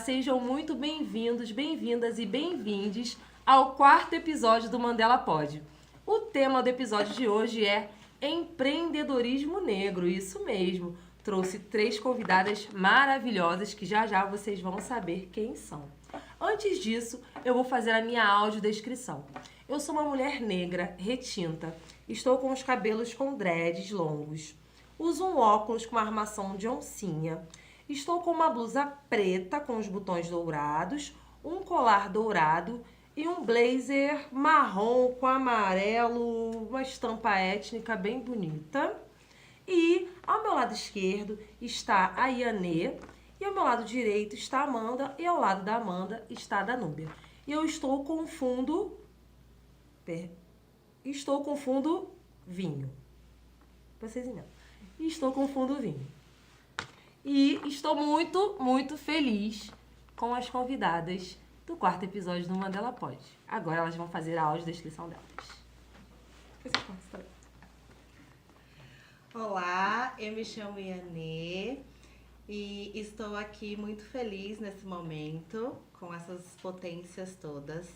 sejam muito bem-vindos, bem-vindas e bem-vindes ao 4º episódio do Mandela Pod. O tema do episódio de hoje é empreendedorismo negro, isso mesmo. Trouxe 3 convidadas maravilhosas que já já vocês vão saber quem são. Antes disso, eu vou fazer a minha audiodescrição. Eu sou uma mulher negra, retinta, estou com os cabelos com dreads longos, uso um óculos com uma armação de oncinha. Estou com uma blusa preta com os botões dourados, um colar dourado e um blazer marrom com amarelo, uma estampa étnica bem bonita. E ao meu lado esquerdo está a Yanê, e ao meu lado direito está a Amanda, e ao lado da Amanda está a Danúbia. E eu estou com fundo vinho. Vocês entendem? Estou com fundo vinho. E estou muito, muito feliz com as convidadas do 4º episódio do Mandela Pod. Agora elas vão fazer a audiodescrição delas. Olá, eu me chamo Yanê e estou aqui muito feliz nesse momento, com essas potências todas.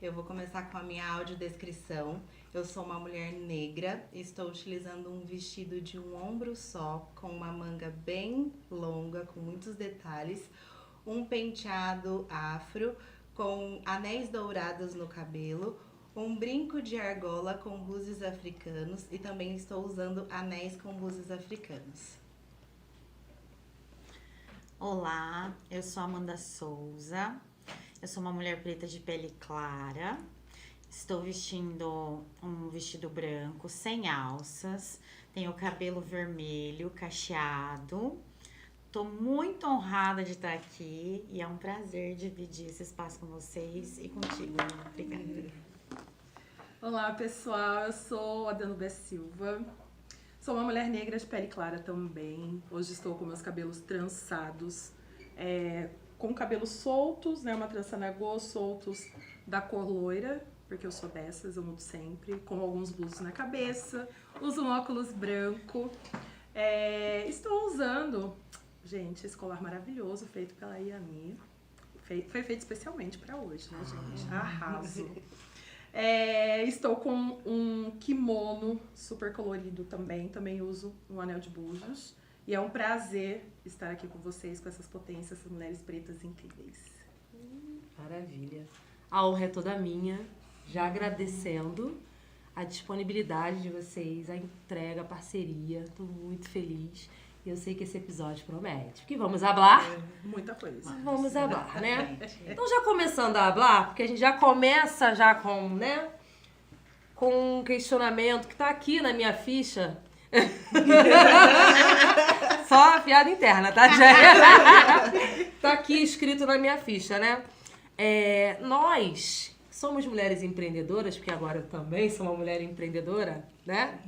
Eu vou começar com a minha audiodescrição. Eu sou uma mulher negra, estou utilizando um vestido de um ombro só, com uma manga bem longa, com muitos detalhes, um penteado afro, com anéis dourados no cabelo, um brinco de argola com búzios africanos e também estou usando anéis com búzios africanos. Olá, eu sou Amanda Souza, eu sou uma mulher preta de pele clara. Estou vestindo um vestido branco, sem alças, tenho o cabelo vermelho, cacheado. Estou muito honrada de estar aqui e é um prazer dividir esse espaço com vocês e contigo. Obrigada. Olá, pessoal, eu sou a Danúbia Silva, sou uma mulher negra de pele clara também. Hoje estou com meus cabelos trançados, com cabelos soltos, né, uma trança nagô, soltos da cor loira, porque eu sou dessas, eu mudo sempre, com alguns blusos na cabeça, uso um óculos branco. Estou usando, gente, esse colar maravilhoso feito pela Yami. Foi feito especialmente para hoje, né, gente? Arraso. Estou com um kimono super colorido também uso um anel de búzios. E é um prazer estar aqui com vocês, com essas potências, essas mulheres pretas incríveis. Maravilha. A honra é toda minha. Já agradecendo a disponibilidade de vocês, a entrega, a parceria. Estou muito feliz. E eu sei que esse episódio promete. Porque vamos falar? Muita coisa. Vamos falar, né? Então, já começando a falar, porque a gente já começa já com, né? Com um questionamento que tá aqui na minha ficha. Só a piada interna, tá? Tá aqui escrito na minha ficha, né? Nós somos mulheres empreendedoras, porque agora eu também sou uma mulher empreendedora, né?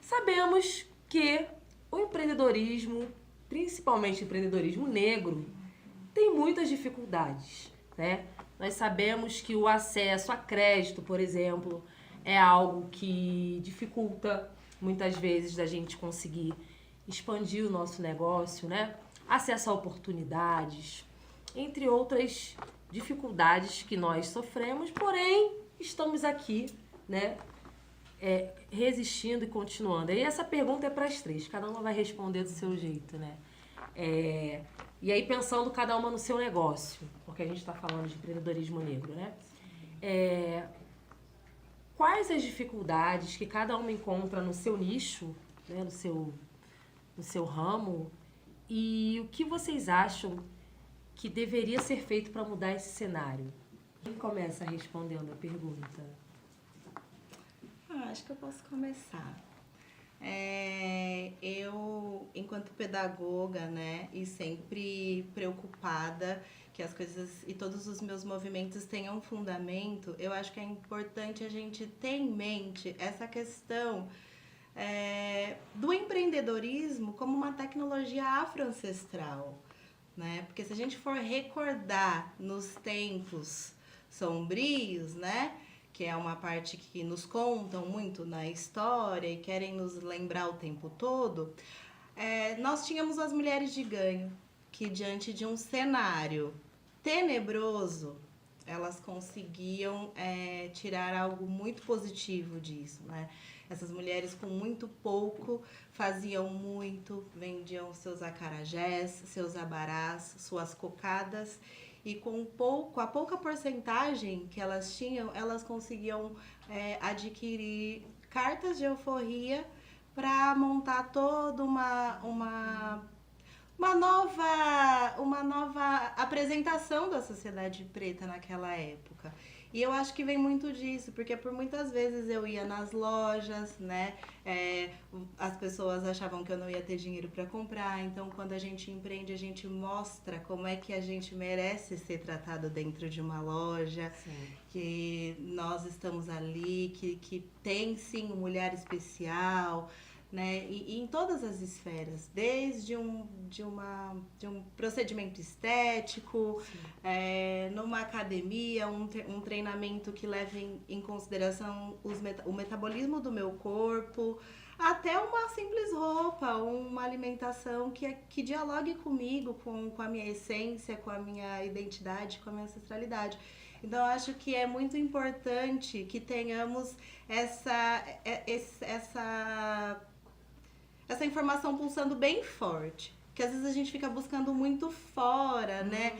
Sabemos que o empreendedorismo, principalmente o empreendedorismo negro, tem muitas dificuldades, né? Nós sabemos que o acesso a crédito, por exemplo, é algo que dificulta muitas vezes da gente conseguir expandir o nosso negócio, né? Acesso a oportunidades, entre outras dificuldades que nós sofremos, porém estamos aqui, né? Resistindo e continuando. E essa pergunta é para as 3, cada uma vai responder do seu jeito, né? E aí pensando cada uma no seu negócio, porque a gente está falando de empreendedorismo negro, né? Quais as dificuldades que cada uma encontra no seu nicho, né? no seu ramo, e o que vocês acham que deveria ser feito para mudar esse cenário? Quem começa respondendo a pergunta? Acho que eu posso começar. Eu, enquanto pedagoga, né, e sempre preocupada que as coisas e todos os meus movimentos tenham um fundamento, eu acho que é importante a gente ter em mente essa questão do empreendedorismo como uma tecnologia afro-ancestral, né? Porque se a gente for recordar nos tempos sombrios, né, que é uma parte que nos contam muito na história e querem nos lembrar o tempo todo, nós tínhamos as mulheres de ganho, que diante de um cenário tenebroso, elas conseguiam tirar algo muito positivo disso, né? Essas mulheres com muito pouco faziam muito, vendiam seus acarajés, seus abarás, suas cocadas, e com a pouca porcentagem que elas tinham, elas conseguiam adquirir cartas de alforria para montar toda uma nova apresentação da sociedade preta naquela época. E eu acho que vem muito disso, porque por muitas vezes eu ia nas lojas, né? As pessoas achavam que eu não ia ter dinheiro para comprar. Então, quando a gente empreende, a gente mostra como é que a gente merece ser tratado dentro de uma loja. Sim. Que nós estamos ali, que tem sim um olhar especial, né? E em todas as esferas, desde um procedimento estético, numa academia, um treinamento que leve em consideração o metabolismo do meu corpo, até uma simples roupa, uma alimentação que dialogue comigo, com a minha essência, com a minha identidade, com a minha ancestralidade. Então, eu acho que é muito importante que tenhamos essa informação pulsando bem forte. Porque às vezes a gente fica buscando muito fora, né?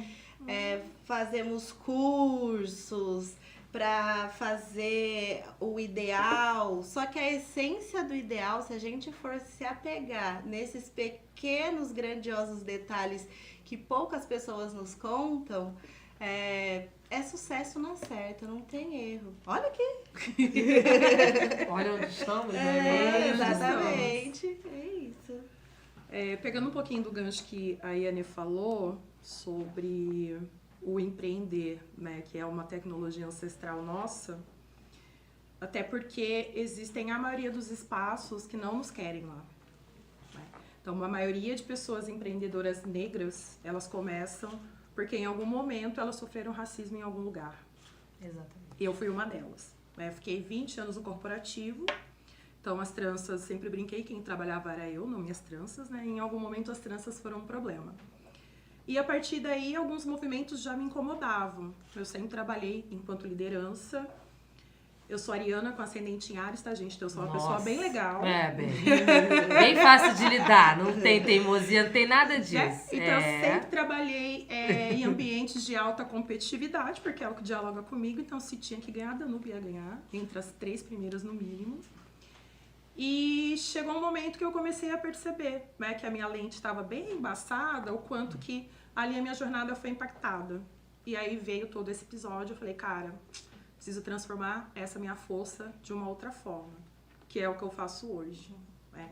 Fazemos cursos para fazer o ideal. Só que a essência do ideal, se a gente for se apegar nesses pequenos, grandiosos detalhes que poucas pessoas nos contam, é sucesso na certa, não tem erro. Olha aqui! Olha onde estamos, né? Exatamente. É isso. Pegando um pouquinho do gancho que a Yane falou sobre o empreender, né, que é uma tecnologia ancestral nossa, até porque existem a maioria dos espaços que não nos querem lá. Né? Então, a maioria de pessoas empreendedoras negras, elas começam porque em algum momento elas sofreram racismo em algum lugar. Exatamente. E eu fui uma delas. Né? Fiquei 20 anos no corporativo. Então, as tranças, sempre brinquei, quem trabalhava era eu, não minhas tranças, né? Em algum momento, as tranças foram um problema. E, a partir daí, alguns movimentos já me incomodavam. Eu sempre trabalhei enquanto liderança. Eu sou ariana com ascendente em Áries, tá, gente? Então, eu sou uma pessoa bem legal. Bem fácil de lidar. Não tem teimosia, não tem nada disso. Então, eu sempre trabalhei em ambientes de alta competitividade, porque é o que dialoga comigo. Então, se tinha que ganhar, a Danube ia ganhar, entre as 3 primeiras no mínimo. E chegou um momento que eu comecei a perceber, né, que a minha lente estava bem embaçada, o quanto que ali a minha jornada foi impactada. E aí veio todo esse episódio, eu falei, cara, preciso transformar essa minha força de uma outra forma, que é o que eu faço hoje.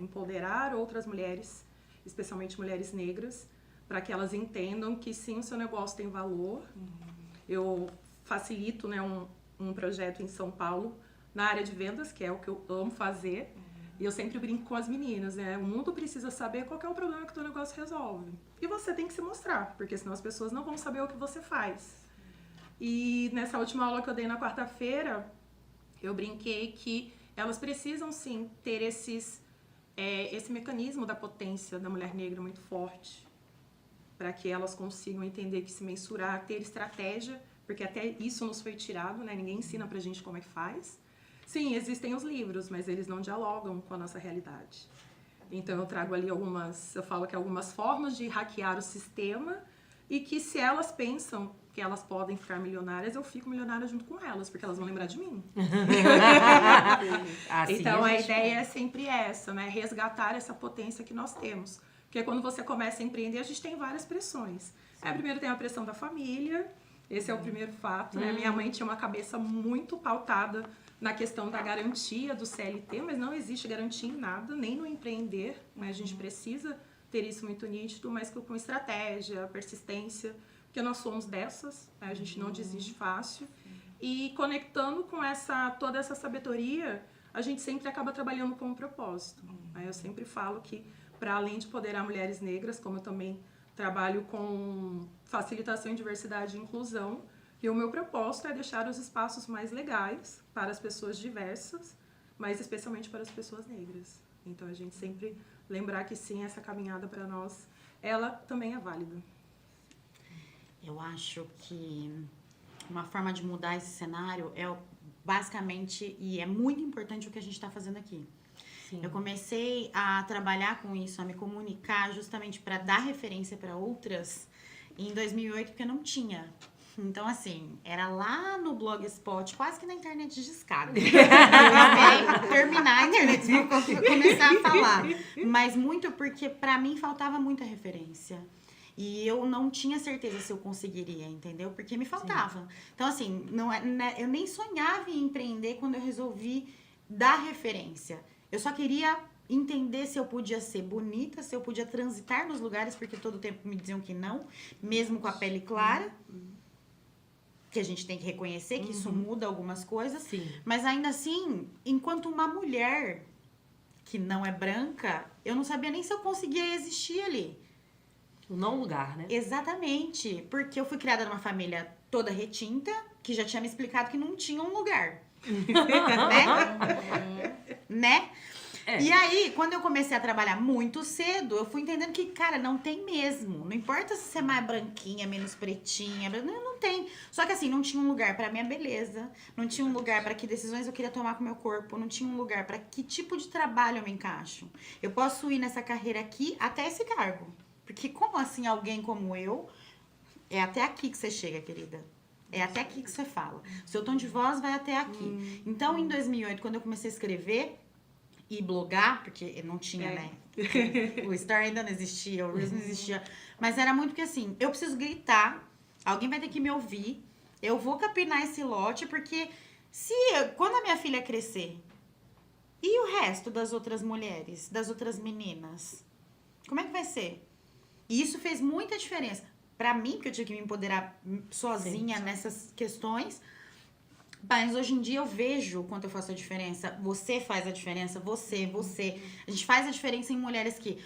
Empoderar outras mulheres, especialmente mulheres negras, para que elas entendam que sim, o seu negócio tem valor. Eu facilito, né, um projeto em São Paulo, na área de vendas, que é o que eu amo fazer. E eu sempre brinco com as meninas, né? O mundo precisa saber qual que é o problema que o teu negócio resolve. E você tem que se mostrar, porque senão as pessoas não vão saber o que você faz. E nessa última aula que eu dei na quarta-feira, eu brinquei que elas precisam, sim, ter esse mecanismo da potência da mulher negra muito forte, para que elas consigam entender que se mensurar, ter estratégia, porque até isso nos foi tirado, né? Ninguém ensina pra gente como é que faz. Sim, existem os livros, mas eles não dialogam com a nossa realidade. Então, eu trago ali algumas formas de hackear o sistema e que se elas pensam que elas podem ficar milionárias, eu fico milionária junto com elas, porque elas vão lembrar de mim. Então, a ideia é sempre essa, né? Resgatar essa potência que nós temos. Porque quando você começa a empreender, a gente tem várias pressões. Primeiro tem a pressão da família, esse é o primeiro fato, né? Minha mãe tinha uma cabeça muito pautada na questão da garantia do CLT, mas não existe garantia em nada, nem no empreender, né? A gente precisa ter isso muito nítido, mas com estratégia, persistência, porque nós somos dessas, né? A gente não desiste fácil. E conectando com toda essa sabedoria, a gente sempre acaba trabalhando com um propósito. Eu sempre falo que, para além de empoderar mulheres negras, como eu também trabalho com facilitação em diversidade e inclusão, e o meu propósito é deixar os espaços mais legais para as pessoas diversas, mas especialmente para as pessoas negras. Então, a gente sempre lembrar que sim, essa caminhada para nós ela também é válida. Eu acho que uma forma de mudar esse cenário é basicamente, e é muito importante o que a gente está fazendo aqui. Sim. Eu comecei a trabalhar com isso, a me comunicar justamente para dar referência para outras em 2008, porque não tinha. Então, assim, era lá no Blogspot, quase que na internet de escada. Eu esperei terminar a internet pra começar a falar. Mas muito porque, para mim, faltava muita referência. E eu não tinha certeza se eu conseguiria, entendeu? Porque me faltava. Sim. Então, assim, eu nem sonhava em empreender quando eu resolvi dar referência. Eu só queria entender se eu podia ser bonita, se eu podia transitar nos lugares, porque todo tempo me diziam que não, mesmo com a pele clara. Que a gente tem que reconhecer que isso muda algumas coisas. Sim. Mas ainda assim, enquanto uma mulher que não é branca, eu não sabia nem se eu conseguia existir ali. O não lugar, né? Exatamente. Porque eu fui criada numa família toda retinta, que já tinha me explicado que não tinha um lugar. Né? É. E aí, quando eu comecei a trabalhar muito cedo, eu fui entendendo que, cara, não tem mesmo. Não importa se você é mais branquinha, menos pretinha, não tem. Só que assim, não tinha um lugar pra minha beleza, não tinha um lugar pra que decisões eu queria tomar com o meu corpo, não tinha um lugar pra que tipo de trabalho eu me encaixo. Eu posso ir nessa carreira aqui até esse cargo. Porque como assim alguém como eu, é até aqui que você chega, querida. É até aqui que você fala. Seu tom de voz vai até aqui. Então, em 2008, quando eu comecei a escrever e blogar, porque não tinha, né? O Story ainda não existia, o Reels não existia. Mas era muito que assim, eu preciso gritar, alguém vai ter que me ouvir, eu vou capinar esse lote, porque quando a minha filha crescer, e o resto das outras mulheres, das outras meninas? Como é que vai ser? E isso fez muita diferença. Pra mim, porque eu tive que me empoderar sozinha nessas questões. Mas hoje em dia eu vejo quanto eu faço a diferença. Você faz a diferença, você. A gente faz a diferença em mulheres que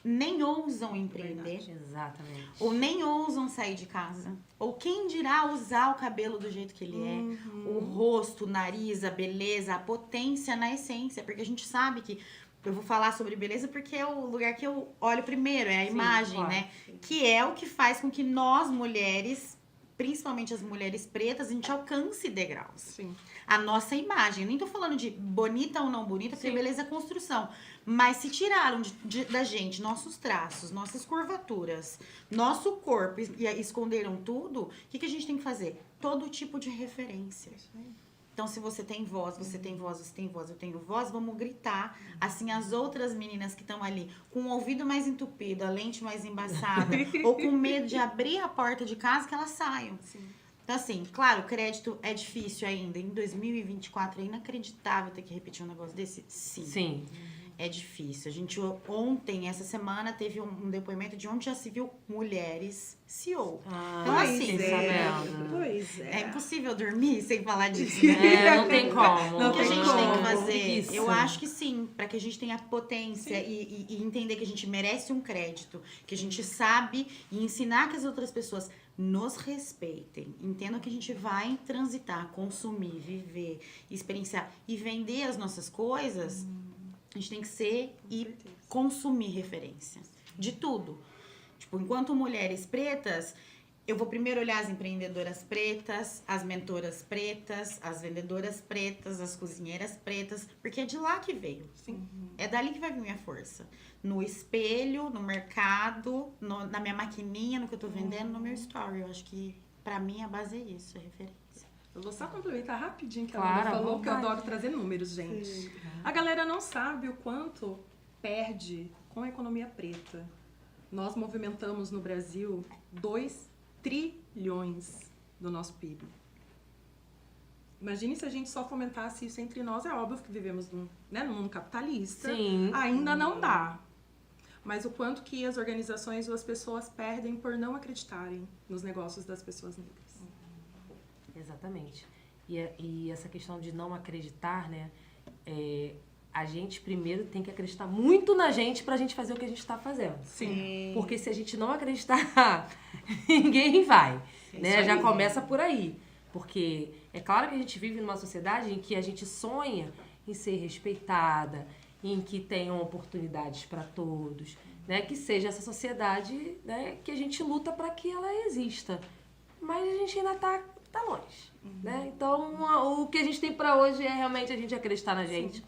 nem ousam empreender. Exatamente. Ou nem ousam sair de casa. Ou quem dirá usar o cabelo do jeito que ele é. O rosto, o nariz, a beleza, a potência na essência. Porque a gente sabe que... Eu vou falar sobre beleza porque é o lugar que eu olho primeiro, é a imagem, claro, né? Sim. Que é o que faz com que nós, mulheres, principalmente as mulheres pretas, a gente alcance degraus. Sim. A nossa imagem. Nem tô falando de bonita ou não bonita, porque beleza é construção. Mas se tiraram da gente nossos traços, nossas curvaturas, nosso corpo e esconderam tudo, o que a gente tem que fazer? Todo tipo de referência. Isso aí. Então, se você tem voz, você tem voz, você tem voz, eu tenho voz, vamos gritar. Assim, as outras meninas que estão ali com o ouvido mais entupido, a lente mais embaçada, ou com medo de abrir a porta de casa, que elas saiam. Sim. Então, assim, claro, o crédito é difícil ainda. Em 2024 é inacreditável ter que repetir um negócio desse? Sim. É difícil. A gente ontem, essa semana, teve um depoimento de onde já se viu mulheres CEO. Então, assim, pois é. É impossível dormir sem falar disso, né? Não tem como. O que a gente tem que fazer? Isso. Eu acho que sim, para que a gente tenha potência e entender que a gente merece um crédito, que a gente sabe e ensinar que as outras pessoas nos respeitem, entendam que a gente vai transitar, consumir, viver, experienciar e vender as nossas coisas. A gente tem que ser e consumir referência de tudo. Tipo, enquanto mulheres pretas, eu vou primeiro olhar as empreendedoras pretas, as mentoras pretas, as vendedoras pretas, as cozinheiras pretas, porque é de lá que veio. Sim. É dali que vai vir minha força. No espelho, no mercado, na minha maquininha, no que eu tô vendendo, no meu story. Eu acho que, pra mim, a base é isso, é referência. Eu vou só complementar rapidinho que a Laura falou, que eu adoro trazer números, gente. Sim. A galera não sabe o quanto perde com a economia preta. Nós movimentamos no Brasil 2 trilhões do nosso PIB. Imagine se a gente só fomentasse isso entre nós. É óbvio que vivemos no mundo capitalista. Sim. Ainda não dá. Mas o quanto que as organizações ou as pessoas perdem por não acreditarem nos negócios das pessoas negras. Exatamente. E essa questão de não acreditar, né? A gente primeiro tem que acreditar muito na gente pra gente fazer o que a gente tá fazendo. Sim. Porque se a gente não acreditar, ninguém vai. Né? Já começa por aí. Porque é claro que a gente vive numa sociedade em que a gente sonha em ser respeitada, em que tenham oportunidades para todos, né, que seja essa sociedade, né, que a gente luta para que ela exista. Mas a gente ainda tá longe, né? Então, o que a gente tem para hoje é realmente a gente acreditar na gente,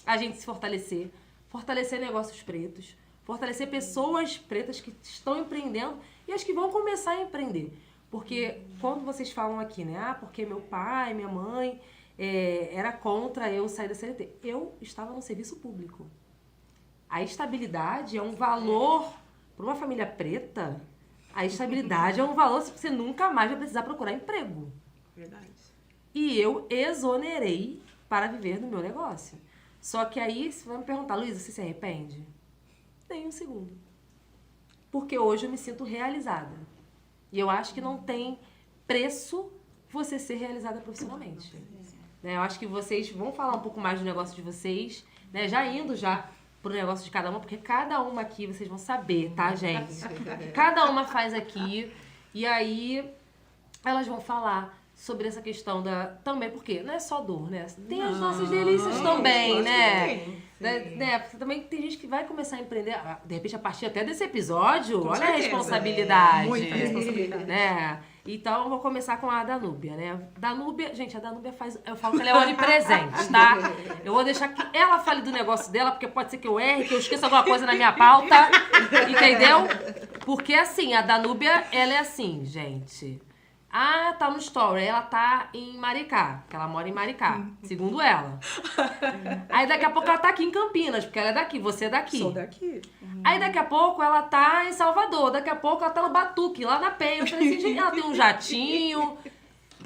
a gente se fortalecer negócios pretos, fortalecer pessoas pretas que estão empreendendo e as que vão começar a empreender. Porque quando vocês falam aqui, né, porque meu pai, minha mãe era contra eu sair da CLT. Eu estava no serviço público. A estabilidade é um valor para uma família preta. A estabilidade é um valor se você nunca mais vai precisar procurar emprego. Verdade. E eu exonerei para viver do meu negócio. Só que aí você vai me perguntar, Luísa, você se arrepende? Nem um segundo. Porque hoje eu me sinto realizada. E eu acho que não tem preço você ser realizada profissionalmente. Né? Eu acho que vocês vão falar um pouco mais do negócio de vocês, né? Já indo pro negócio de cada uma, porque cada uma aqui vocês vão saber, tá, gente? Cada uma faz aqui, e aí elas vão falar sobre essa questão também, porque não é só dor, né? Tem as nossas delícias também, né? Né? Porque também tem gente que vai começar a empreender, de repente, a partir até desse episódio, Com olha certeza. a responsabilidade. Muita responsabilidade. Né? Então, eu vou começar com a Danúbia, né? Danúbia, gente, a Danúbia eu falo que ela é onipresente, tá? Eu vou deixar que ela fale do negócio dela, porque pode ser que eu erre, que eu esqueça alguma coisa na minha pauta, entendeu? Porque, assim, a Danúbia, ela é assim, gente. Ah, tá no story. Ela tá em Maricá, porque ela mora em Maricá, segundo ela. Aí daqui a pouco ela tá aqui em Campinas, porque ela é daqui, você é daqui. Sou daqui. Aí daqui a pouco ela tá em Salvador, daqui a pouco ela tá no Batuque, lá na Penha. Eu falei assim, gente, ela tem um jatinho.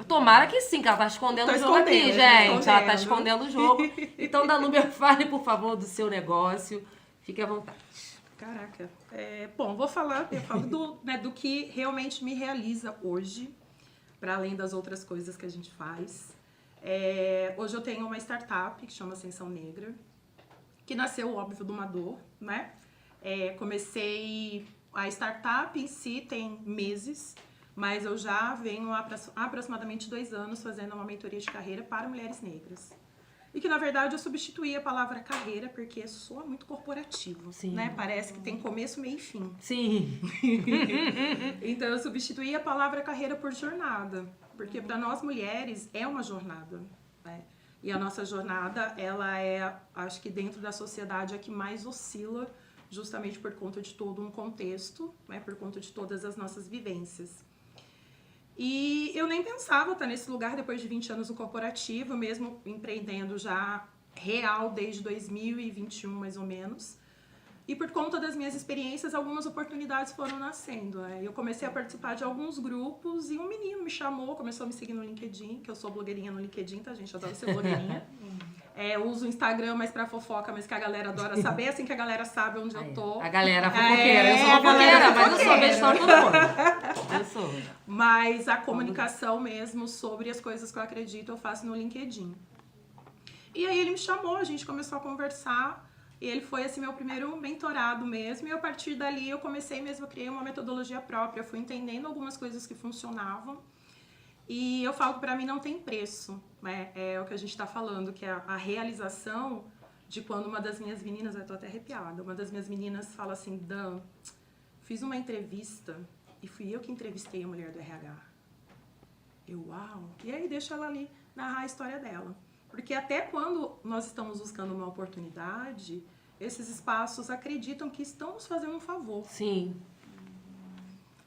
Tomara que sim, que ela tá escondendo o jogo aqui, gente. Ela tá escondendo o jogo. Então, Danúbia, fale, por favor, do seu negócio. Fique à vontade. Caraca. Bom, eu falo do que realmente me realiza hoje, para além das outras coisas que a gente faz. Hoje eu tenho uma startup que chama Ascensão Negra, que nasceu, óbvio, de uma dor, né? Comecei a startup em si tem meses, mas eu já venho há aproximadamente 2 anos fazendo uma mentoria de carreira para mulheres negras. E que, na verdade, eu substituí a palavra carreira porque soa muito corporativo, Sim. né? Parece que tem começo, meio e fim. Sim. Então, eu substituí a palavra carreira por jornada. Porque, para nós mulheres, é uma jornada, né? E a nossa jornada, ela acho que dentro da sociedade, a que mais oscila, justamente por conta de todo um contexto, né? Por conta de todas as nossas vivências. E eu nem pensava estar nesse lugar depois de 20 anos no corporativo, mesmo empreendendo já real desde 2021, mais ou menos. E por conta das minhas experiências, algumas oportunidades foram nascendo, né? Eu comecei a participar de alguns grupos e um menino me chamou, começou a me seguir no LinkedIn, que eu sou blogueirinha no LinkedIn, tá, gente? Eu adoro ser blogueirinha. Eu uso o Instagram mais pra fofoca, mas que a galera adora saber, assim que a galera sabe onde eu tô. A galera fofoqueira. Eu sou fofoqueira, mas eu sou besta todo mundo. Eu sou. Mas a comunicação mesmo sobre as coisas que eu acredito, eu faço no LinkedIn. E aí ele me chamou, a gente começou a conversar. E ele foi, assim, meu primeiro mentorado mesmo. E a partir dali eu comecei mesmo, eu criei uma metodologia própria. Eu fui entendendo algumas coisas que funcionavam. E eu falo que pra mim não tem preço, né? É o que a gente tá falando, que é a realização de quando uma das minhas meninas, eu tô até arrepiada, uma das minhas meninas fala assim, Dan, fiz uma entrevista e fui eu que entrevistei a mulher do RH. Uau! E aí deixa ela ali narrar a história dela. Porque até quando nós estamos buscando uma oportunidade, esses espaços acreditam que estão nos fazendo um favor. Sim.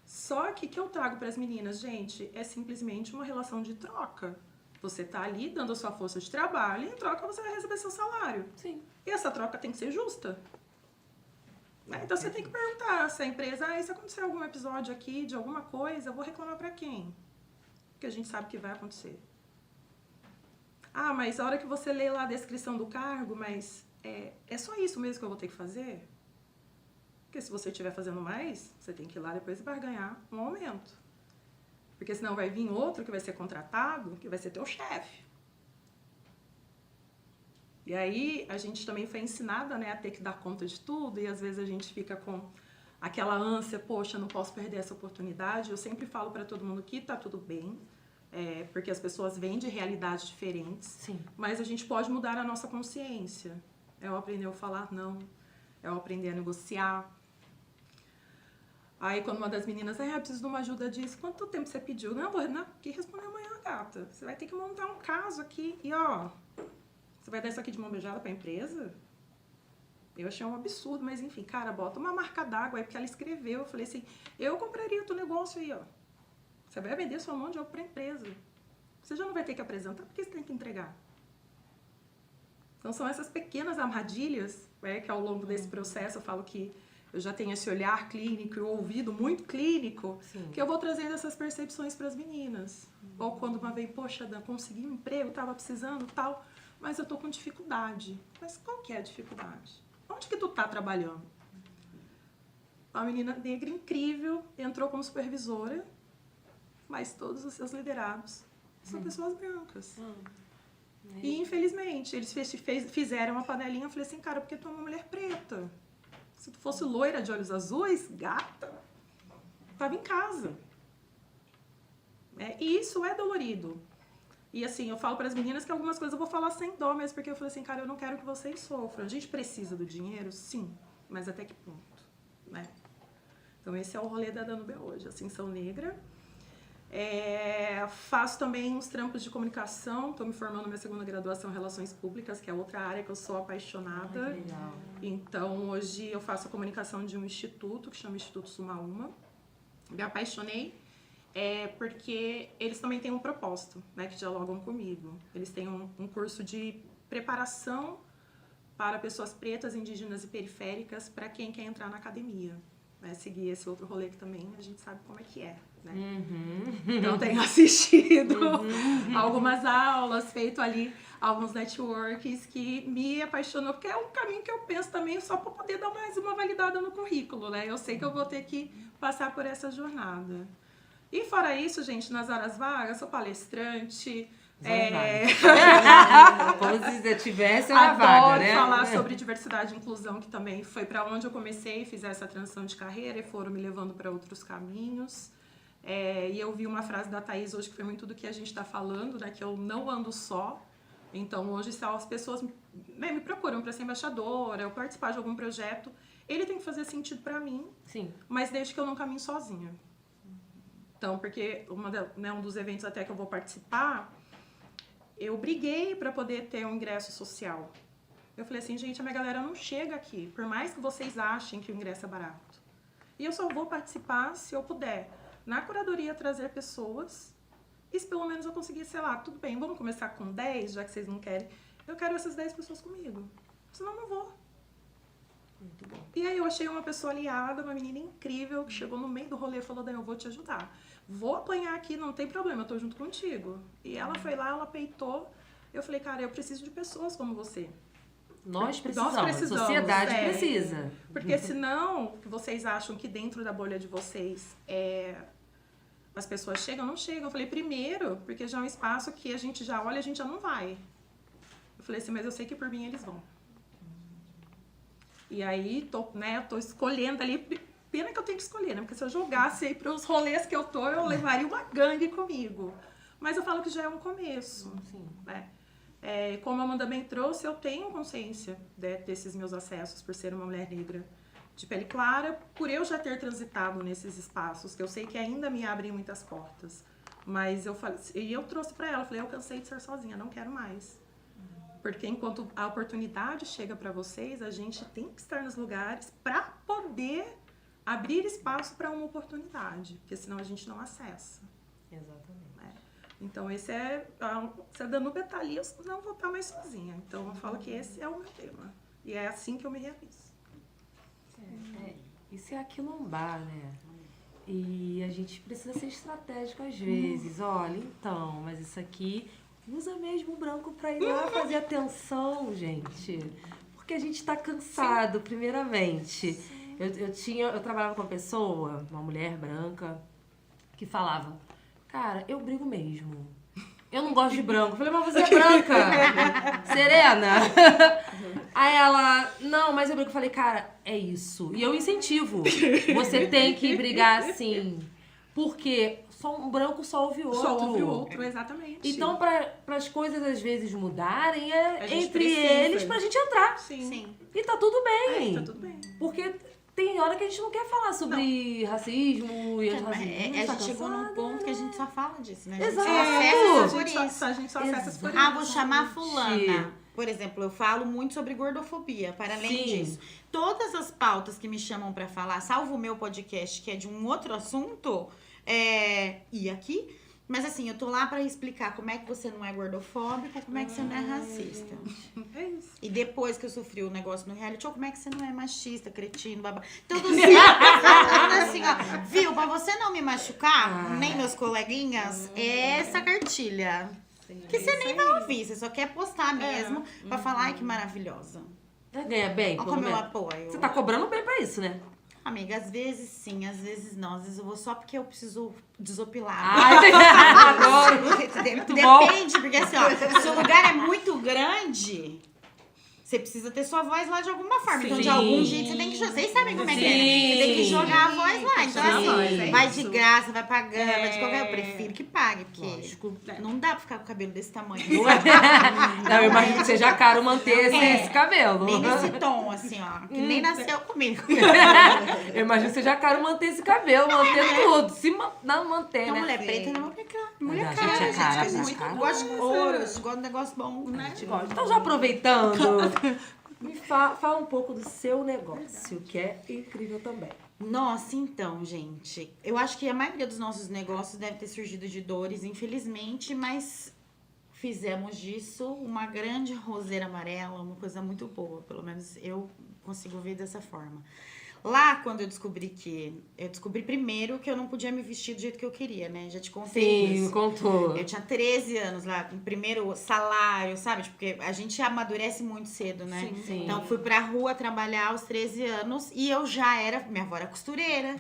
Só que o que eu trago para as meninas, gente, é simplesmente uma relação de troca. Você tá ali dando a sua força de trabalho e em troca você vai receber seu salário. Sim. E essa troca tem que ser justa. Né? Então você tem que perguntar se a empresa, se acontecer algum episódio aqui de alguma coisa, eu vou reclamar para quem? Porque a gente sabe que vai acontecer. Mas a hora que você lê lá a descrição do cargo, mas é só isso mesmo que eu vou ter que fazer? Porque se você estiver fazendo mais, você tem que ir lá depois e vai ganhar um aumento. Porque senão vai vir outro que vai ser contratado, que vai ser teu chefe. E aí a gente também foi ensinada, né, a ter que dar conta de tudo e às vezes a gente fica com aquela ânsia, poxa, não posso perder essa oportunidade. Eu sempre falo para todo mundo que tá tudo bem, porque as pessoas vêm de realidades diferentes. Sim. Mas a gente pode mudar a nossa consciência. É eu aprender a falar não, é eu aprender a negociar, Aí quando uma das meninas, eu preciso de uma ajuda disso, quanto tempo você pediu? Não, vou que responder amanhã, gata. Você vai ter que montar um caso aqui e ó, você vai dar isso aqui de mão beijada pra empresa? Eu achei um absurdo, mas enfim, cara, bota uma marca d'água aí, porque ela escreveu. Eu falei assim, eu compraria o teu negócio aí, ó. Você vai vender sua mão de obra pra empresa. Você já não vai ter que apresentar, porque você tem que entregar. Então são essas pequenas armadilhas, que ao longo desse processo eu falo que eu já tenho esse olhar clínico e o ouvido muito clínico, Sim. que eu vou trazendo essas percepções para as meninas. Ou quando uma vez, poxa, Dan, consegui um emprego, tava precisando tal, mas eu tô com dificuldade. Mas qual que é a dificuldade? Onde que tu tá trabalhando? Uma menina negra incrível, entrou como supervisora, mas todos os seus liderados são pessoas brancas. E, infelizmente, eles fizeram uma panelinha. Eu falei assim, cara, porque tu é uma mulher preta. Se tu fosse loira de olhos azuis, gata, tava em casa. E isso é dolorido. E, assim, eu falo para as meninas que algumas coisas eu vou falar sem dó, mas porque eu falei assim, cara, eu não quero que vocês sofram. A gente precisa do dinheiro? Sim. Mas até que ponto? Né? Então, esse é o rolê da Danube hoje. Assim, sou negra. Faço também uns trampos de comunicação, estou me formando na minha segunda graduação em Relações Públicas, que é outra área que eu sou apaixonada. Ai, que legal. Então, hoje eu faço a comunicação de um instituto, que chama Instituto Sumaúma. Me apaixonei porque eles também têm um propósito, né, que dialogam comigo. Eles têm um curso de preparação para pessoas pretas, indígenas e periféricas para quem quer entrar na academia. Seguir esse outro rolê que também a gente sabe como é que é. Né? Então tenho assistido algumas aulas, feito ali alguns networks que me apaixonou, porque é um caminho que eu penso também só para poder dar mais uma validada no currículo, né? Eu sei que eu vou ter que passar por essa jornada. E fora isso, gente, nas horas vagas, sou palestrante. Como se eu tivesse uma vaga, Adoro né? falar sobre diversidade e inclusão, que também foi para onde eu comecei, fiz essa transição de carreira e foram me levando para outros caminhos. E eu vi uma frase da Thaís hoje que foi muito do que a gente está falando, né? Que eu não ando só. Então, hoje, se as pessoas me procuram para ser embaixadora, ou participar de algum projeto, ele tem que fazer sentido para mim, Sim. mas desde que eu não caminhe sozinha. Então, porque um dos eventos até que eu vou participar, eu briguei para poder ter um ingresso social. Eu falei assim, gente, a minha galera não chega aqui, por mais que vocês achem que o ingresso é barato. E eu só vou participar se eu puder, na curadoria, trazer pessoas, e se pelo menos eu conseguir, sei lá, tudo bem, vamos começar com 10, já que vocês não querem. Eu quero essas 10 pessoas comigo, senão não vou. Muito bom. E aí eu achei uma pessoa aliada, uma menina incrível, que chegou no meio do rolê e falou, Daí, eu vou te ajudar. Vou apanhar aqui, não tem problema, eu tô junto contigo. E ela foi lá, ela peitou. Eu falei, cara, eu preciso de pessoas como você. Nós precisamos, Nós precisamos, a sociedade é. precisa. Porque senão, vocês acham que dentro da bolha de vocês as pessoas chegam, não chegam. Eu falei, primeiro, porque já é um espaço que a gente já olha, a gente já não vai. Eu falei assim, mas eu sei que por mim eles vão. E aí, tô escolhendo ali, pena que eu tenho que escolher, né? Porque se eu jogasse aí pros rolês que eu tô, eu levaria uma gangue comigo. Mas eu falo que já é um começo. Sim. Né? Como a Amanda bem trouxe, eu tenho consciência desses meus acessos por ser uma mulher negra de pele clara, por eu já ter transitado nesses espaços, que eu sei que ainda me abrem muitas portas. Mas eu falei, e eu trouxe pra ela, falei, eu cansei de ser sozinha, não quero mais. Porque enquanto a oportunidade chega pra vocês, a gente tem que estar nos lugares pra poder abrir espaço para uma oportunidade, porque senão a gente não acessa. Exatamente. Então, esse se a Danube tá ali, eu não vou estar mais sozinha. Então, eu falo que esse é o meu tema. E é assim que eu me realizo. Isso é aquilombar, né? E a gente precisa ser estratégico às vezes. Olha, então, mas isso aqui usa mesmo o branco para ir lá fazer atenção, gente. Porque a gente tá cansado, primeiramente. Eu trabalhava com uma pessoa, uma mulher branca, que falava, cara, eu brigo mesmo. Eu não gosto de branco. Eu falei, mas você é branca. Serena. Aí ela, não, mas eu brigo. Eu falei, cara, é isso. E eu incentivo. Você tem que brigar assim. Porque só um branco só ouve outro. Só ouve o outro, exatamente. Então, para as coisas às vezes mudarem, é A gente entre precisa. eles pra gente entrar. Sim. Sim. E tá tudo bem. Tá tudo bem. Porque tem hora que a gente não quer falar sobre racismo e antirracismo. A gente chegou num ponto que a gente só fala disso, né? Exato. A A gente só acessa por isso. Ah, vou chamar fulana. Por exemplo, eu falo muito sobre gordofobia, para além Sim. disso. Todas as pautas que me chamam pra falar, salvo o meu podcast, que é de um outro assunto, e aqui. Mas assim, eu tô lá pra explicar como é que você não é gordofóbico, como é que você não é racista. É isso. E depois que eu sofri o negócio no reality, como é que você não é machista, cretino, babá. Tudo assim, ó. Viu, pra você não me machucar, nem meus coleguinhas, é essa cartilha. Que você nem vai ouvir, você só quer postar mesmo pra falar, ai, que maravilhosa. Ganha bem, Olha pelo como eu menos. apoio. Você tá cobrando bem pra isso, né? Amiga, às vezes sim, às vezes não. Às vezes eu vou só porque eu preciso desopilar. Ai, adoro. Depende, porque assim, ó, se o lugar é muito grande, você precisa ter sua voz lá de alguma forma. Então, de Sim. algum jeito, você tem que jogar. Vocês sabem como é que é, né? Sim. Você tem que jogar a voz lá. Então, Jogar a assim, voz, é vai isso. de graça, vai pagando, vai de qualquer. Eu prefiro que pague, porque Lógico. não dá pra ficar com o cabelo desse tamanho. Não, não, eu imagino que seja caro manter esse cabelo. Nem nesse tom, assim, ó. Que nem nasceu comigo. Eu imagino que seja caro manter esse cabelo, manter tudo. Se não manter, Então, né? mulher preta não é mulher Mas a cara, gente é gente. cara, Que a gente cara. gosta de ouro, a gente gosta de um negócio bom. Né? A gente gosta. Então, já aproveitando, me fala um pouco do seu negócio, que é incrível também. Nossa, então, gente. Eu acho que a maioria dos nossos negócios deve ter surgido de dores, infelizmente, mas fizemos disso uma grande roseira amarela, uma coisa muito boa. Pelo menos eu consigo ver dessa forma. Lá, quando eu descobri primeiro que eu não podia me vestir do jeito que eu queria, né? Já te contei Sim, me isso. contou. Eu tinha 13 anos lá, o primeiro salário, sabe? Tipo, porque a gente amadurece muito cedo, né? Sim. Então, fui pra rua trabalhar aos 13 anos e eu já era... Minha avó era costureira.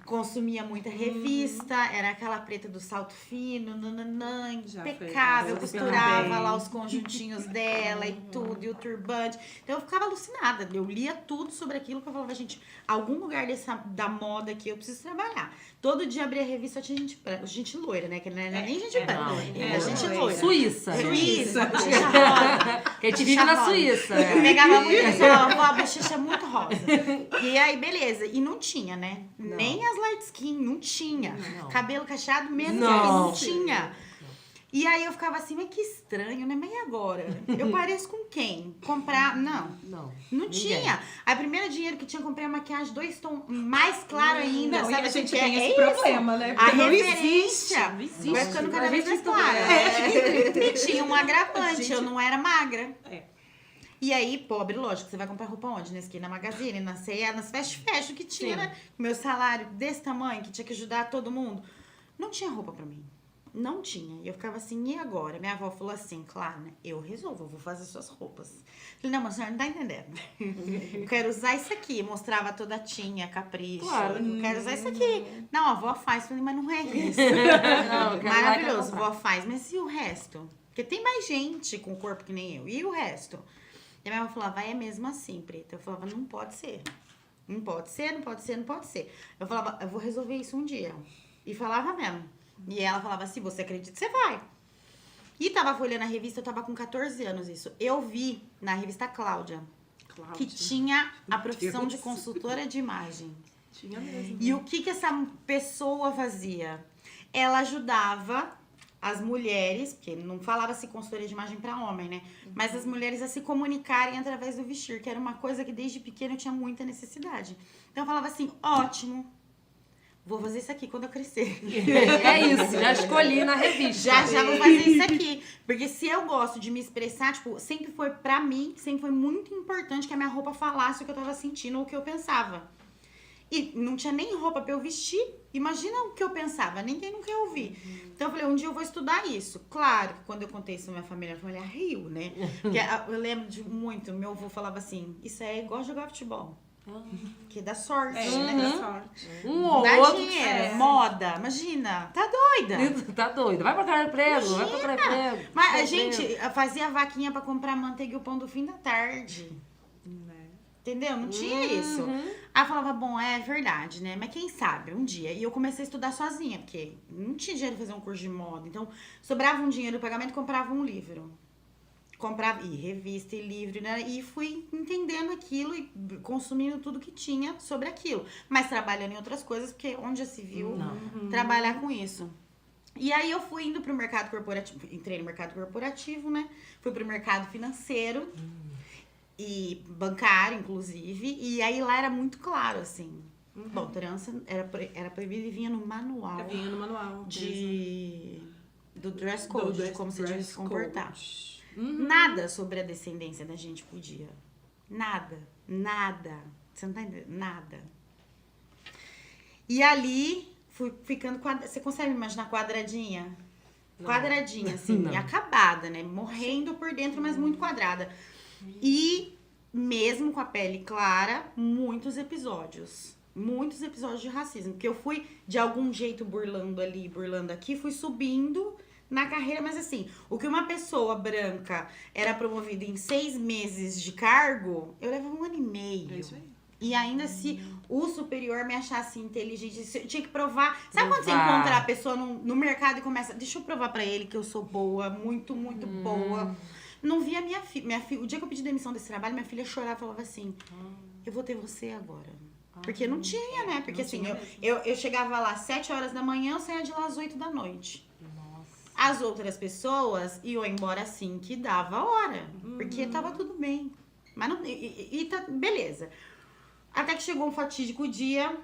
Consumia muita revista, era aquela preta do salto fino, nananã, Já impecável. fez, Costurava bem. lá os conjuntinhos dela e tudo, e o turbante. Então, eu ficava alucinada. Eu lia tudo sobre aquilo que eu falava, gente, algum lugar da moda aqui eu preciso trabalhar. Todo dia abria a revista, só tinha gente loira, né? Que não era nem gente branca. não. Era gente loira. Suíça. Suíça, bochecha rosa. Que a gente vive na Suíça. Eu pegava muito assim, ó, a bochecha é muito rosa. E aí, beleza. E não tinha, né? Não. Nem as light skin, não tinha. Não. Cabelo cacheado, menos Não. não tinha. E aí eu ficava assim, mas que estranho, né? Mas e agora? Eu pareço com quem? Comprar... Não. Não. Não Ninguém. tinha. Aí, primeiro dinheiro que tinha, comprei a maquiagem 2 tons mais claro ainda. Não, e sabe? a gente Que tem esse isso. problema, né? A Porque não referência Não existe. vai ficando cada A vez gente mais clara. E tinha um agravante, Gente- eu não era magra. É. E aí, pobre, lógico, você vai comprar roupa onde? Na esquina Magazine, na C&A, nas fast fashion que tinha, Sim. né? Meu salário desse tamanho, que tinha que ajudar todo mundo. Não tinha roupa pra mim. Não tinha. E eu ficava assim, e agora? Minha avó falou assim, claro, né? Eu resolvo, eu vou fazer suas roupas. Falei, não, mas a senhora não tá entendendo. Eu quero usar isso aqui. Mostrava toda a tinha, capricho. Claro. Eu quero usar isso aqui. Não, a avó faz. Falei, mas não é isso. Não, eu quero lá Maravilhoso, comprar. vó faz. Mas e o resto? Porque tem mais gente com corpo que nem eu. E o resto? E a minha avó falava, é mesmo assim, Preta. Eu falava, não pode ser. Não pode ser, não pode ser, não pode ser. Eu falava, eu vou resolver isso um dia. E falava mesmo. E ela falava, se você acredita, você vai. E tava folhando a revista, eu tava com 14 anos isso. Eu vi na revista Cláudia que tinha a profissão de Deus. consultora de imagem. Tinha mesmo. E o que essa pessoa fazia? Ela ajudava as mulheres, porque não falava-se consultoria de imagem para homem, né? Mas as mulheres a se comunicarem através do vestir, que era uma coisa que desde pequena eu tinha muita necessidade. Então eu falava assim, ótimo, vou fazer isso aqui quando eu crescer. É isso, já escolhi na revista. Já vou fazer isso aqui. Porque se eu gosto de me expressar, tipo, sempre foi pra mim, sempre foi muito importante que a minha roupa falasse o que eu tava sentindo ou o que eu pensava. E não tinha nem roupa pra eu vestir. Imagina o que eu pensava, ninguém nunca ia ouvir. Então eu falei, um dia eu vou estudar isso. Claro que quando eu contei isso pra minha família riu, né? Porque eu lembro de muito, meu avô falava assim, isso é igual jogar futebol. Que dá sorte, É, né? dá sorte. Um ou Dá outro. dinheiro, moda, imagina, tá doida. Tá doido. Vai procurar emprego, vai procurar emprego. Mas a Vai gente emprego. fazia vaquinha pra comprar manteiga e o pão do fim da tarde. Né? Entendeu? Não tinha isso. Aí eu falava, bom, é verdade, né? Mas quem sabe, um dia. E eu comecei a estudar sozinha, porque não tinha dinheiro pra fazer um curso de moda. Então, sobrava um dinheiro no pagamento e comprava um livro. comprava revista e livro, né? E fui entendendo aquilo e consumindo tudo que tinha sobre aquilo. Mas trabalhando em outras coisas, porque onde já se viu trabalhar com isso. E aí eu fui indo pro mercado corporativo, entrei no mercado corporativo, né? Fui pro mercado financeiro e bancário, inclusive. E aí lá era muito claro, assim. Bom, trança era proibido e vinha no manual. Vinha no manual. Do dress code, de como você tinha que se comportar. Code. Nada sobre a descendência da gente podia. Nada. Você não tá entendendo? Nada. E ali, fui ficando... Você consegue imaginar quadradinha? Não. Quadradinha, assim. Não. E acabada, né? Morrendo por dentro, mas muito quadrada. E mesmo com a pele clara, muitos episódios de racismo. Porque eu fui, de algum jeito, burlando ali, burlando aqui. Fui subindo na carreira, mas assim, o que uma pessoa branca era promovida em 6 meses de cargo, eu levava 1 ano e meio. É isso aí. E ainda se o superior me achasse inteligente, eu tinha que provar. Sabe quando você encontra a pessoa no mercado e começa, deixa eu provar pra ele que eu sou boa, muito, muito boa. Não via minha filha. O dia que eu pedi demissão desse trabalho, minha filha chorava e falava assim, eu vou ter você agora. Porque não tinha, né? Porque assim, eu chegava lá às 7 horas da manhã, eu saía de lá às 8 da noite. As outras pessoas iam embora assim que dava a hora. Porque tava tudo bem. Mas não, tá, beleza. Até que chegou um fatídico dia,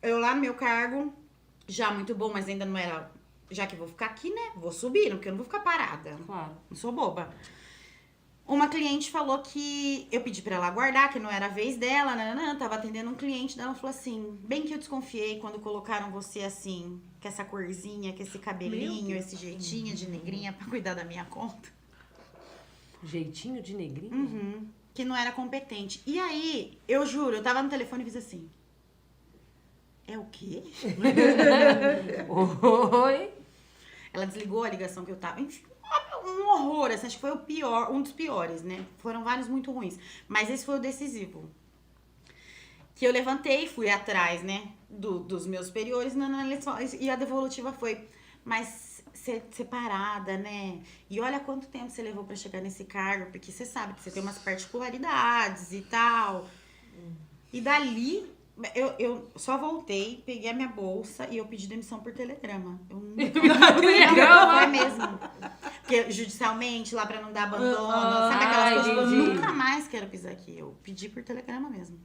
eu lá no meu cargo, já muito bom, mas ainda não era... Já que eu vou ficar aqui, né? Vou subir, porque eu não vou ficar parada. Claro. Não sou boba. Uma cliente falou que... Eu pedi pra ela aguardar, que não era a vez dela, tava atendendo um cliente dela, falou assim, bem que eu desconfiei quando colocaram você assim, com essa corzinha, com esse cabelinho, esse jeitinho de negrinha pra cuidar da minha conta. Jeitinho de negrinho? Que não era competente. E aí, eu juro, eu tava no telefone e fiz assim. É o quê? Oi? Ela desligou a ligação que eu tava. Enfim, um horror. Assim, acho que foi o pior, um dos piores, né? Foram vários muito ruins. Mas esse foi o decisivo. Que eu levantei e fui atrás, né? Dos meus superiores. E a devolutiva foi... Mas ser separada, né? E olha quanto tempo você levou pra chegar nesse cargo. Porque você sabe que você tem umas particularidades e tal. E dali... Eu só voltei, peguei a minha bolsa e eu pedi demissão por telegrama. Eu nunca... Telegrama? Foi mesmo. Porque judicialmente, lá pra não dar abandono, sabe aquelas coisas que eu entendi. nunca mais quero pisar aqui. Eu pedi por telegrama mesmo.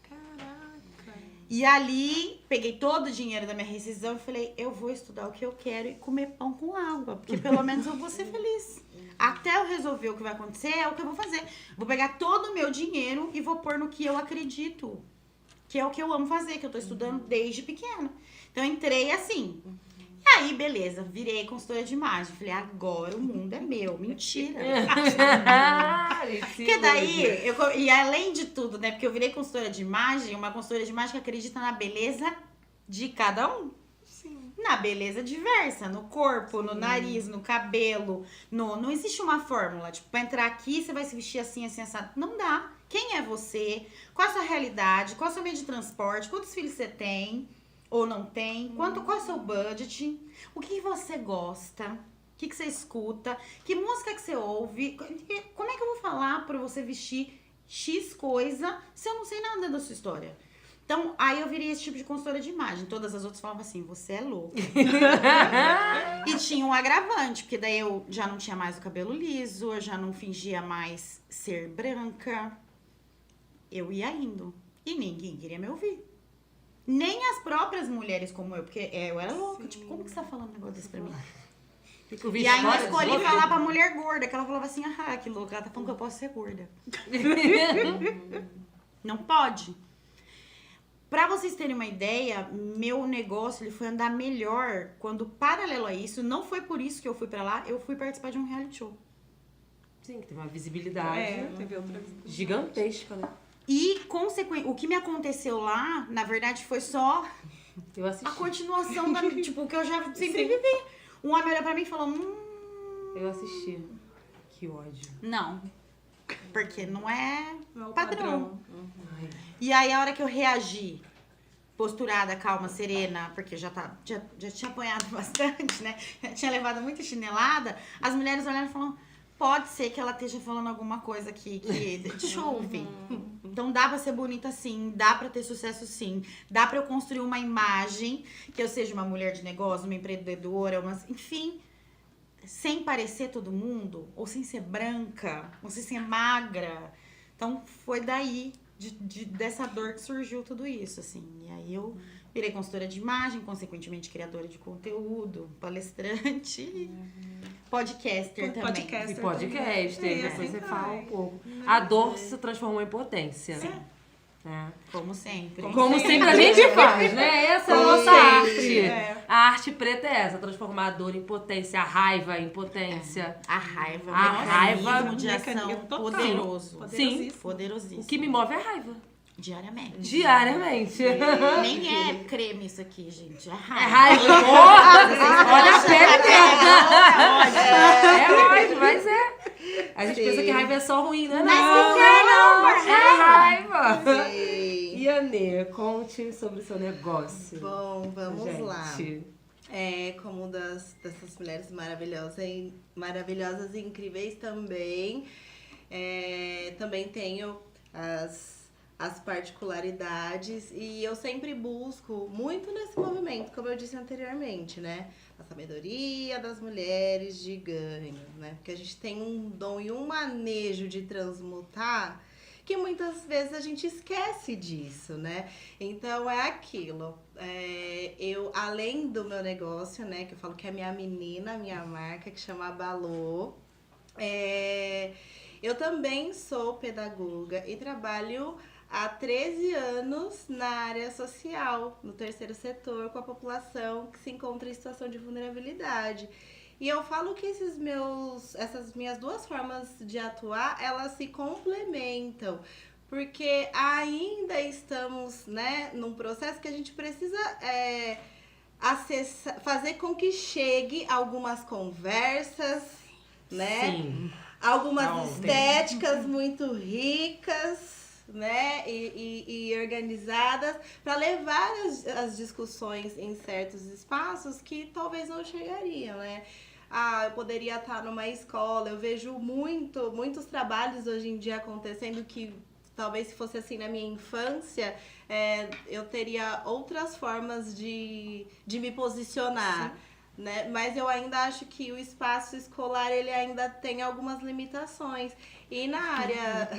Caraca. E ali, peguei todo o dinheiro da minha rescisão e falei, eu vou estudar o que eu quero e comer pão com água. Porque pelo menos eu vou ser feliz. Até eu resolver o que vai acontecer, é o que eu vou fazer. Vou pegar todo o meu dinheiro e vou pôr no que eu acredito. Que é o que eu amo fazer, que eu tô estudando desde pequena. Então, eu entrei assim. E aí, beleza, virei consultora de imagem. Falei, agora o mundo é meu. Mentira. Porque daí, e além de tudo, né? Porque eu virei consultora de imagem, uma consultora de imagem que acredita na beleza de cada um. Sim. Na beleza diversa, no corpo, no nariz, no cabelo. Não existe uma fórmula. Tipo, pra entrar aqui, você vai se vestir assim, assim, assado. Não dá. Quem é você? Qual a sua realidade? Qual é o seu meio de transporte? Quantos filhos você tem ou não tem? Qual é o seu budget? O que você gosta? O que você escuta? Que música que você ouve? Como é que eu vou falar pra você vestir X coisa se eu não sei nada da sua história? Então, aí eu virei esse tipo de consultora de imagem. Todas as outras falavam assim, você é louca. E tinha um agravante, porque daí eu já não tinha mais o cabelo liso, eu já não fingia mais ser branca. Eu ia indo. E ninguém queria me ouvir. Nem as próprias mulheres como eu, porque eu era louca. Tipo, como que você tá falando um negócio desse pra mim? E aí eu escolhi falar pra mulher gorda, que ela falava assim, ah, que louca, ela tá falando que eu posso ser gorda. Não pode. Pra vocês terem uma ideia, meu negócio ele foi andar melhor quando, paralelo a isso, não foi por isso que eu fui pra lá, eu fui participar de um reality show. Sim, que teve uma visibilidade Teve outra... gigantesca, né? E, o que me aconteceu lá, na verdade, foi só Eu assisti. a continuação da, tipo, o que eu já sempre vivi. Um homem olhou pra mim e falou, Eu assisti. Que ódio. não, porque não é Não é o padrão. Ai. E aí, a hora que eu reagi, posturada, calma, serena, porque já tinha apanhado bastante, né? Já tinha levado muita chinelada, as mulheres olharam e falaram, pode ser que ela esteja falando alguma coisa aqui que deixa eu ouvir. Então dá pra ser bonita sim, dá pra ter sucesso sim, dá pra eu construir uma imagem que eu seja uma mulher de negócio, uma empreendedora, enfim, sem parecer todo mundo, ou sem ser branca, ou sem ser magra. Então foi daí, dessa dor que surgiu tudo isso, assim. E aí eu virei consultora de imagem, consequentemente criadora de conteúdo, palestrante, podcaster também. Podcaster. E podcast, também. depois Assim você vai. fala um pouco. A dor se transformou em potência. Sim. Né? Como sempre. Como sempre a gente faz, né? Essa é a nossa arte. É. A arte preta é essa, transformar a dor em potência, a raiva em potência. A raiva, A raiva, mecanismo de ação mecanismo total. poderoso. Sim. Poderosíssimo. O que me move é a raiva. Diariamente. Diariamente. Nem é creme isso aqui, gente. É É raiva. raiva. Porra! Olha a pele É ódio, mas é. A gente Sim. pensa que raiva é só ruim, né? Mas Não, não é, não. é raiva. Sim. E Anê, conte sobre o seu negócio. Bom, vamos gente. lá. Como dessas mulheres maravilhosas e incríveis também. Também tenho as particularidades e eu sempre busco muito nesse movimento, como eu disse anteriormente, né? A sabedoria das mulheres de ganho, né? Porque a gente tem um dom e um manejo de transmutar que muitas vezes a gente esquece disso, né? Então é aquilo. Eu, além do meu negócio, né? Que eu falo que é minha menina, minha marca, que chama Balô. Eu também sou pedagoga e trabalho há 13 anos na área social, no terceiro setor, com a população que se encontra em situação de vulnerabilidade. E eu falo que essas minhas duas formas de atuar, elas se complementam, porque ainda estamos, né, num processo que a gente precisa fazer com que chegue algumas conversas, né? Sim. Algumas estéticas muito ricas, né, e organizadas para levar as discussões em certos espaços que talvez não chegariam, né? Eu poderia estar numa escola, eu vejo muitos trabalhos hoje em dia acontecendo que talvez se fosse assim na minha infância, eu teria outras formas de me posicionar. Sim. Né? Mas eu ainda acho que o espaço escolar ele ainda tem algumas limitações. E na área.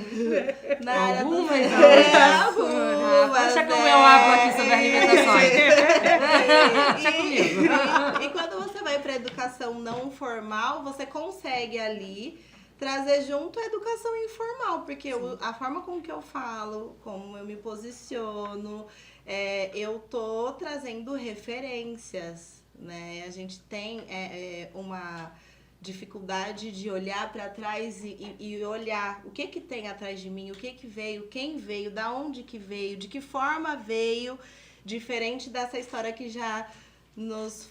Algumas, deixa que eu abro aqui sobre as limitações. Deixa comigo. E quando você vai para a educação não formal, você consegue ali trazer junto a educação informal, porque a forma com que eu falo, como eu me posiciono, eu tô trazendo referências. Né? A gente tem uma dificuldade de olhar para trás e olhar o que tem atrás de mim, o que veio, quem veio, da onde que veio, de que forma veio, diferente dessa história que já nos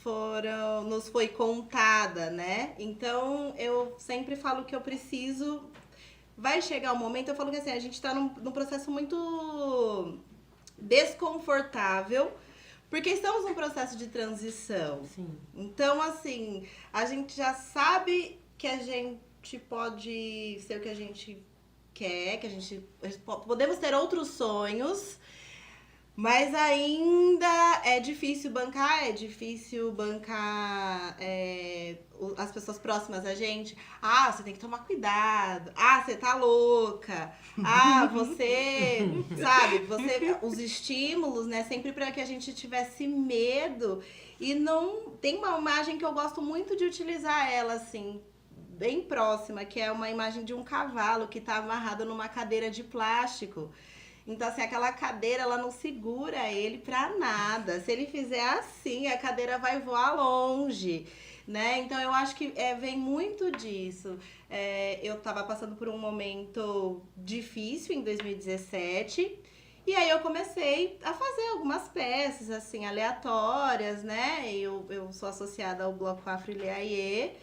foi contada, né? Então, eu sempre falo que eu preciso... Vai chegar um momento, eu falo que assim, a gente está num processo muito desconfortável, porque estamos num processo de transição. Sim. Então, assim, a gente já sabe que a gente pode ser o que a gente quer, que podemos ter outros sonhos, mas ainda é difícil bancar as pessoas próximas a gente. Você tem que tomar cuidado. Você tá louca. Você, sabe, os estímulos, né, sempre para que a gente tivesse medo. E não tem uma imagem que eu gosto muito de utilizar ela, assim, bem próxima, que é uma imagem de um cavalo que tá amarrado numa cadeira de plástico. Então, assim, aquela cadeira, ela não segura ele pra nada. Se ele fizer assim, a cadeira vai voar longe, né? Então, eu acho que vem muito disso. Eu tava passando por um momento difícil em 2017. E aí, eu comecei a fazer algumas peças, assim, aleatórias, né? Eu sou associada ao Bloco Afro Ilhaie.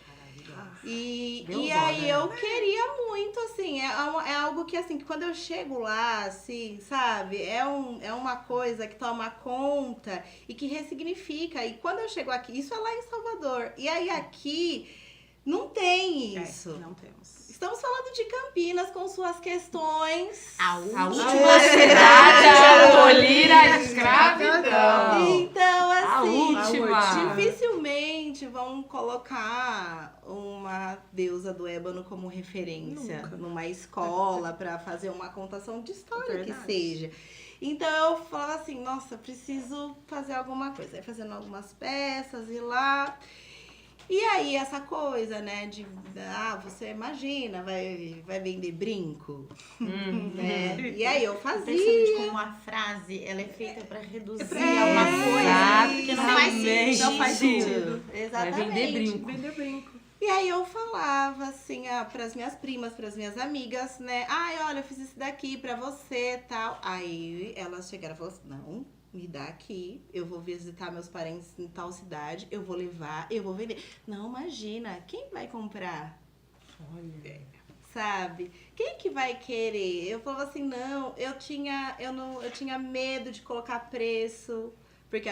E aí eu queria muito, assim, é algo que, assim, que quando eu chego lá, assim, sabe, é uma coisa que toma conta e que ressignifica. E quando eu chego aqui, isso é lá em Salvador, e aí aqui não tem isso. Não temos. Estamos falando de Campinas com suas questões. A A última última cidade a abolir a Então, escravidão. A assim, última. dificilmente vão colocar uma deusa do ébano como referência Nunca. numa escola para fazer uma contação de história que Verdade. seja. Então eu falava assim, nossa, preciso fazer alguma coisa. Aí fazendo algumas peças e lá. E aí essa coisa, né, você imagina, vai vender brinco, né? E aí eu fazia. Impressionante como uma frase, ela é feita pra reduzir É, uma coisa que não faz exatamente. sentido. Não faz sentido. Exatamente. Vai vender brinco. Vender brinco. E aí eu falava assim, pras minhas primas, pras minhas amigas, né? Ai, olha, eu fiz isso daqui pra você, tal. Aí elas chegaram e falaram assim, não, me dá aqui, eu vou visitar meus parentes em tal cidade, eu vou levar, eu vou vender. Não, imagina, quem vai comprar? Olha. Sabe? Quem que vai querer? Eu falava assim, não, eu tinha medo de colocar preço, porque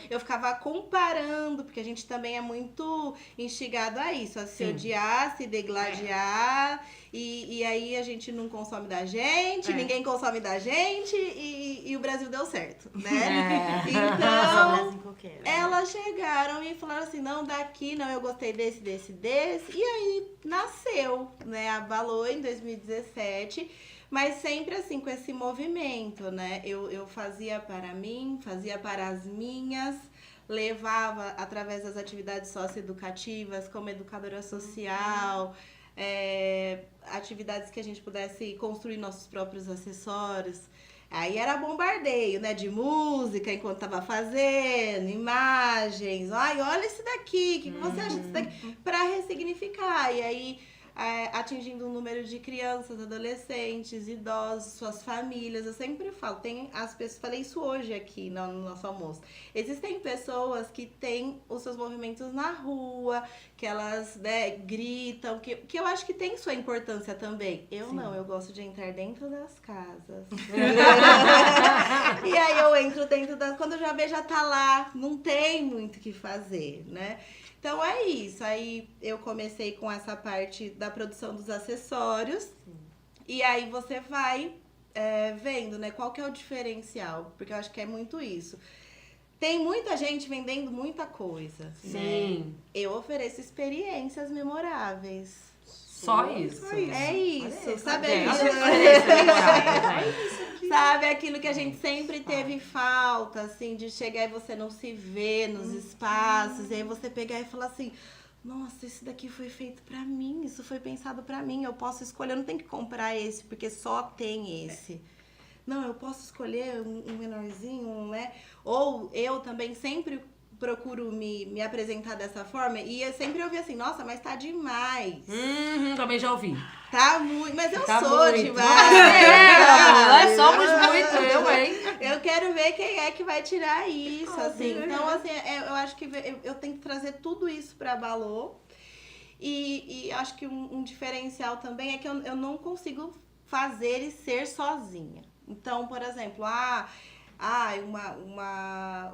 eu ficava comparando, porque a gente também é muito instigado a isso, a se Sim. odiar, se degladiar, e aí a gente não consome da gente, ninguém consome da gente, e o Brasil deu certo, né? É. Então, Em qualquer. elas chegaram e falaram assim, não, daqui não, eu gostei desse. E aí nasceu, né, a Balô em 2017, mas sempre assim, com esse movimento, né? Eu fazia para mim, fazia para as minhas, levava através das atividades socioeducativas, como educadora social, atividades que a gente pudesse construir nossos próprios acessórios. Aí era bombardeio, né? De música enquanto tava fazendo, imagens. Ai, olha esse daqui, o que você acha disso daqui? Pra ressignificar. E aí, atingindo um número de crianças, adolescentes, idosos, suas famílias. Eu sempre falo, tem as pessoas, falei isso hoje aqui no nosso almoço. Existem pessoas que têm os seus movimentos na rua, que elas, né, gritam, que eu acho que tem sua importância também. Eu Sim. não, eu gosto de entrar dentro das casas. E aí eu entro dentro das... Quando eu já vejo, já tá lá, não tem muito o que fazer, né? Então é isso. Aí eu comecei com essa parte da produção dos acessórios. E aí você vai vendo, né? Qual que é o diferencial? Porque eu acho que é muito isso. Tem muita gente vendendo muita coisa. Sim. Né? Eu ofereço experiências memoráveis. Só isso. É isso. Olha Sabe isso. aquilo? Sabe aquilo que a gente sempre teve falta, assim, de chegar e você não se ver nos espaços, e aí você pegar e falar assim, nossa, esse daqui foi feito pra mim, isso foi pensado pra mim, eu posso escolher, eu não tenho que comprar esse, porque só tem esse. Não, eu posso escolher um menorzinho, né? Ou eu também sempre procuro me apresentar dessa forma, e eu sempre ouvi assim, nossa, mas tá demais. Também já ouvi. Tá muito, mas eu Tá sou muito. demais. Nós somos muito, eu, hein? Eu quero ver quem é que vai tirar isso, assim. sim. Então, assim, eu acho que eu tenho que trazer tudo isso pra Balô. E acho que um diferencial também é que eu não consigo fazer e ser sozinha. Então, por exemplo,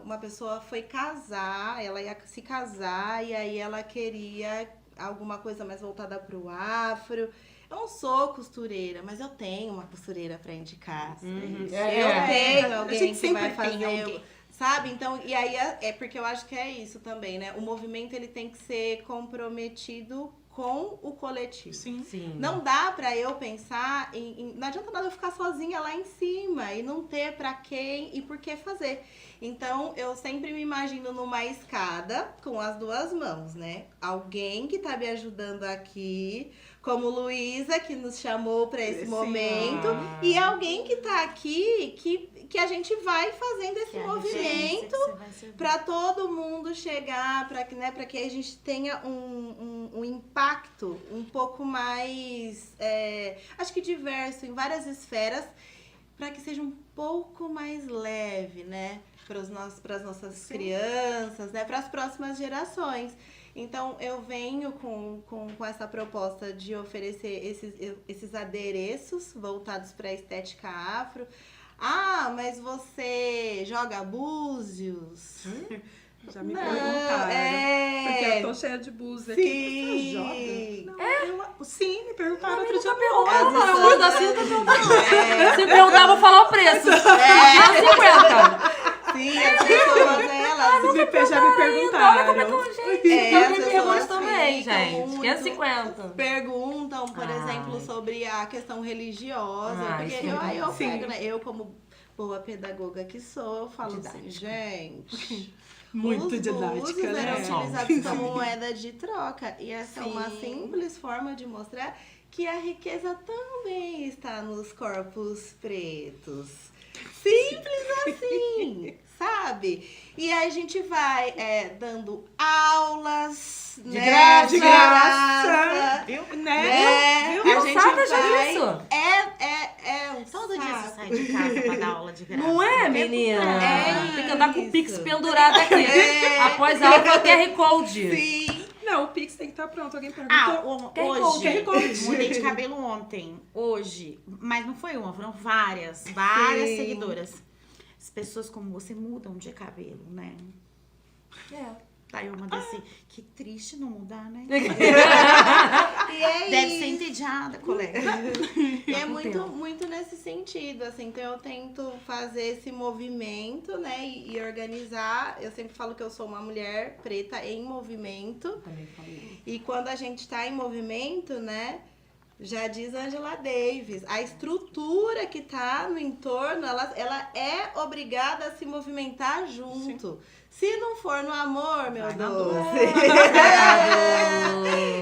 uma pessoa foi casar, ela ia se casar e aí ela queria alguma coisa mais voltada pro afro. Eu não sou costureira, mas eu tenho uma costureira pra indicar. Uhum. Eu tenho A alguém gente que sempre vai tem fazer, alguém. sabe? Então, e aí é porque eu acho que é isso também, né? O movimento ele tem que ser comprometido com o coletivo. Sim. Sim. Não dá pra eu pensar não adianta nada eu ficar sozinha lá em cima e não ter pra quem e por que fazer. Então, eu sempre me imagino numa escada com as duas mãos, né? Alguém que tá me ajudando aqui, como Luísa, que nos chamou pra esse Sim. momento, e alguém que tá aqui, que a gente vai fazendo esse Que é a movimento referência que você vai servir. para todo mundo chegar, para que, né, que a gente tenha um impacto um pouco mais, acho que diverso, em várias esferas, para que seja um pouco mais leve, né, para as nossas crianças, né, para as próximas gerações. Então, eu venho com essa proposta de oferecer esses adereços voltados para a estética afro. Ah, mas você joga búzios? Já me Não, perguntaram. Porque eu tô cheia de blusa aqui. Sim. Você é joga? Não, sim, me perguntaram outro dia. Eu mando assim, eu tô perguntando. Se perguntar, eu vou falar o preço. É 50. Sim, as pessoas, elas... Já me perguntaram. as Tem pessoas perguntas também, ficam gente. Que é muito- 50. Perguntam, por Ai. exemplo, sobre a questão religiosa. Ai, Porque sim. aí eu Sim. pego, né? Eu, como boa pedagoga que sou, eu falo assim, Didática. gente... Muito os didática, búzios né? eram Som. utilizados como moeda de troca. E essa é uma Sim. simples forma de mostrar que a riqueza também está nos corpos pretos. Simples assim, sabe? E aí a gente vai dando aulas, De né? graça. De graça. Eu, né? Né? Eu, A Não gente sabe vai... disso? É um Todo dia você saco. sai de casa pra dar aula de graça. Não é, menina? É Tem que andar com o isso. Pix pendurado aqui. É. Após a aula, com o QR Code. Sim. Não, o Pix tem que estar pronto. Alguém perguntou. QR Hoje, Code. mudei de cabelo ontem. Hoje, mas não foi uma, foram várias Sim. seguidoras. As pessoas como você mudam de cabelo, né? É. Daí eu mandei assim, que triste não mudar, né? E é Deve isso. ser entediada, colega. E é com o muito, tempo. muito nesse sentido, assim, então eu tento fazer esse movimento, né, e organizar. Eu sempre falo que eu sou uma mulher preta em movimento, Também falei. e quando a gente tá em movimento, né, já diz Angela Davis, a estrutura que tá no entorno, ela é obrigada a se movimentar junto. Se não for no amor, meu Vai na doce.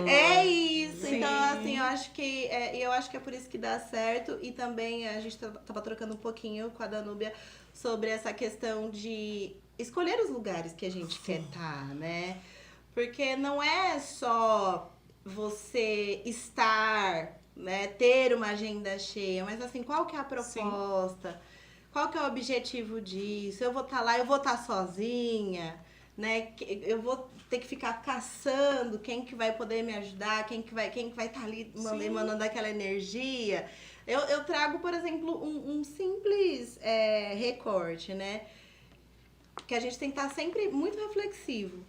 É isso. Sim. Então, assim, eu acho que é por isso que dá certo. E também a gente tava trocando um pouquinho com a Danúbia sobre essa questão de escolher os lugares que a gente quer estar, né? Porque não é só você estar, né, ter uma agenda cheia, mas assim, qual que é a proposta? Qual que é o objetivo disso? Eu vou estar lá, eu vou estar sozinha, né? Eu vou ter que ficar caçando quem que vai poder me ajudar, quem que vai estar ali emanando aquela energia. Eu trago, por exemplo, um simples recorte, né? Que a gente tem que estar sempre muito reflexivo.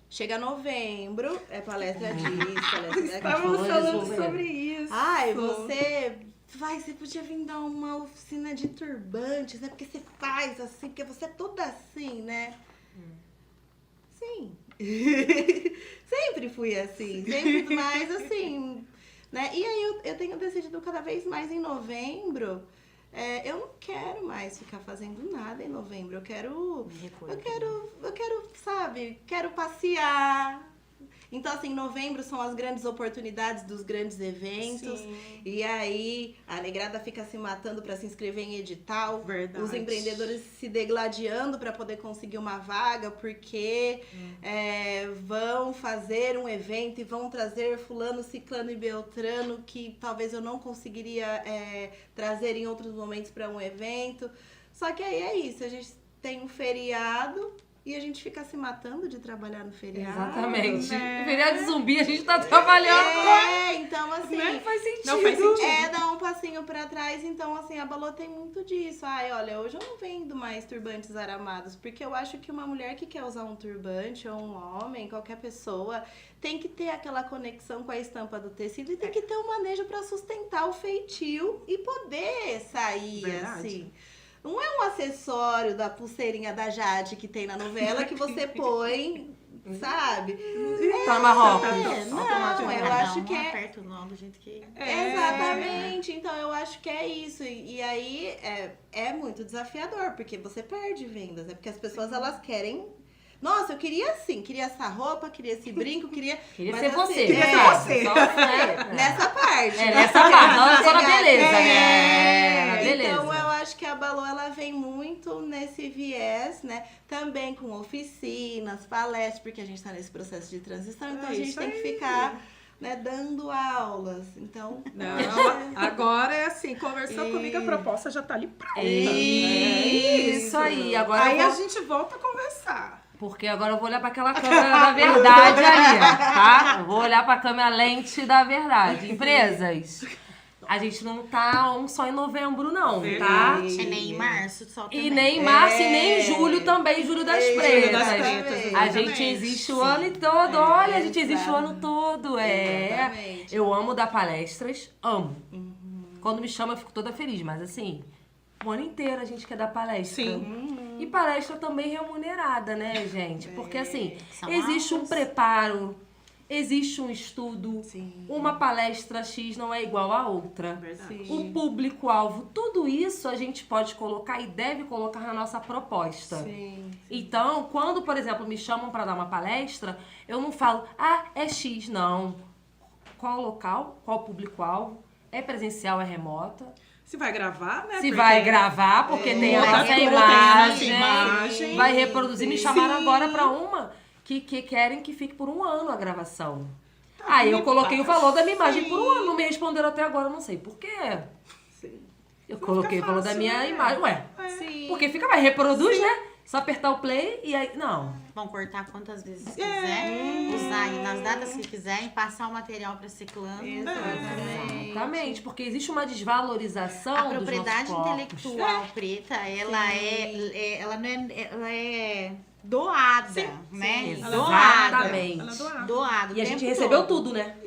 Chega novembro, é palestra disso, palestra daquilo. Estávamos falando sobre isso. Ai, você podia vir dar uma oficina de turbantes, né? Porque você faz assim, porque você é toda assim, né? Sim. Sempre fui assim, sempre mais assim, né? E aí eu tenho decidido cada vez mais em novembro. Eu não quero mais ficar fazendo nada em novembro. Eu quero, sabe, quero passear. Então, assim, novembro são as grandes oportunidades dos grandes eventos. Sim. E aí, a negrada fica se matando para se inscrever em edital. Verdade. Os empreendedores se degladiando para poder conseguir uma vaga, porque vão fazer um evento e vão trazer fulano, ciclano e beltrano, que talvez eu não conseguiria trazer em outros momentos para um evento. Só que aí é isso, a gente tem um feriado... E a gente fica se matando de trabalhar no feriado. Exatamente. Né? No feriado de zumbi a gente tá trabalhando. Então assim... Não faz sentido. Não faz sentido. Dar um passinho pra trás. Então, assim, a Balô tem muito disso. Ai, olha, hoje eu não vendo mais turbantes aramados. Porque eu acho que uma mulher que quer usar um turbante, ou um homem, qualquer pessoa, tem que ter aquela conexão com a estampa do tecido e tem que ter um manejo pra sustentar o feitio e poder sair, Verdade. assim... Não é um acessório da pulseirinha da Jade que tem na novela que você põe, sabe? Toma roupa. Não, eu acho que é... aperta o nó do jeito que... Exatamente, então eu acho que é isso. E aí é muito desafiador, porque você perde vendas, né? Porque as pessoas, elas querem... Nossa, eu queria assim, queria essa roupa, queria esse brinco, queria... Queria mas ser assim, você. Queria ser sabe? você. Só, né? Nessa parte. Nessa parte. Não só na beleza, né? Na beleza. Então eu acho que a Balô, ela vem muito nesse viés, né? Também com oficinas, palestras, porque a gente tá nesse processo de transição, então a gente isso tem que aí. ficar, né, dando aulas. Então. Não, agora é assim, conversou comigo, a proposta já tá ali pronta. Isso aí. Agora Aí eu a vou... gente volta a conversar. Porque agora eu vou olhar pra aquela câmera da verdade ali, tá? Eu vou olhar pra câmera lente da verdade. Empresas, A gente não tá só em novembro, não, tá? Verdade. É nem em março só também. E nem em março e nem em julho também, julho das Julho das Pretas. Pretas, A gente exatamente. existe o ano todo, olha, a gente existe o exato. ano todo, Exatamente. Eu amo dar palestras, amo. Quando me chama eu fico toda feliz, mas assim, o ano inteiro a gente quer dar palestra. Sim. E palestra também remunerada, né, gente? Porque assim, São existe um aulas. preparo, existe um estudo. Sim. Uma palestra X não é igual a outra. Verdade. O público-alvo, tudo isso a gente pode colocar e deve colocar na nossa proposta. Sim. Então, quando, por exemplo, me chamam para dar uma palestra, eu não falo, é X, não. Qual o local? Qual o público-alvo? É presencial, é remota? Se vai gravar, né? Se Porque vai gravar, porque tem a Vai nossa reproduzir, imagem. imagem. Vai reproduzir. Me Sim. chamaram agora para uma que querem que fique por um ano a gravação. Aí eu me coloquei o passa. valor da minha imagem Sim. por um ano. Não me responderam até agora, eu não sei por quê. Sim. Eu Não coloquei o fica valor da fácil, minha né? imagem. Ué, Sim. porque fica mais, reproduz, né? Só apertar o play e aí. Não. Vão cortar quantas vezes quiser, usar aí nas datas que quiserem, passar o material para ciclano. Exatamente. Exatamente, porque existe uma desvalorização A dos propriedade nossos corpos. intelectual preta, ela ela não é, ela é doada, Sim, né? sim. Doada. Exatamente. Ela é doada. Doada. E a o gente tempo recebeu todo. tudo, né?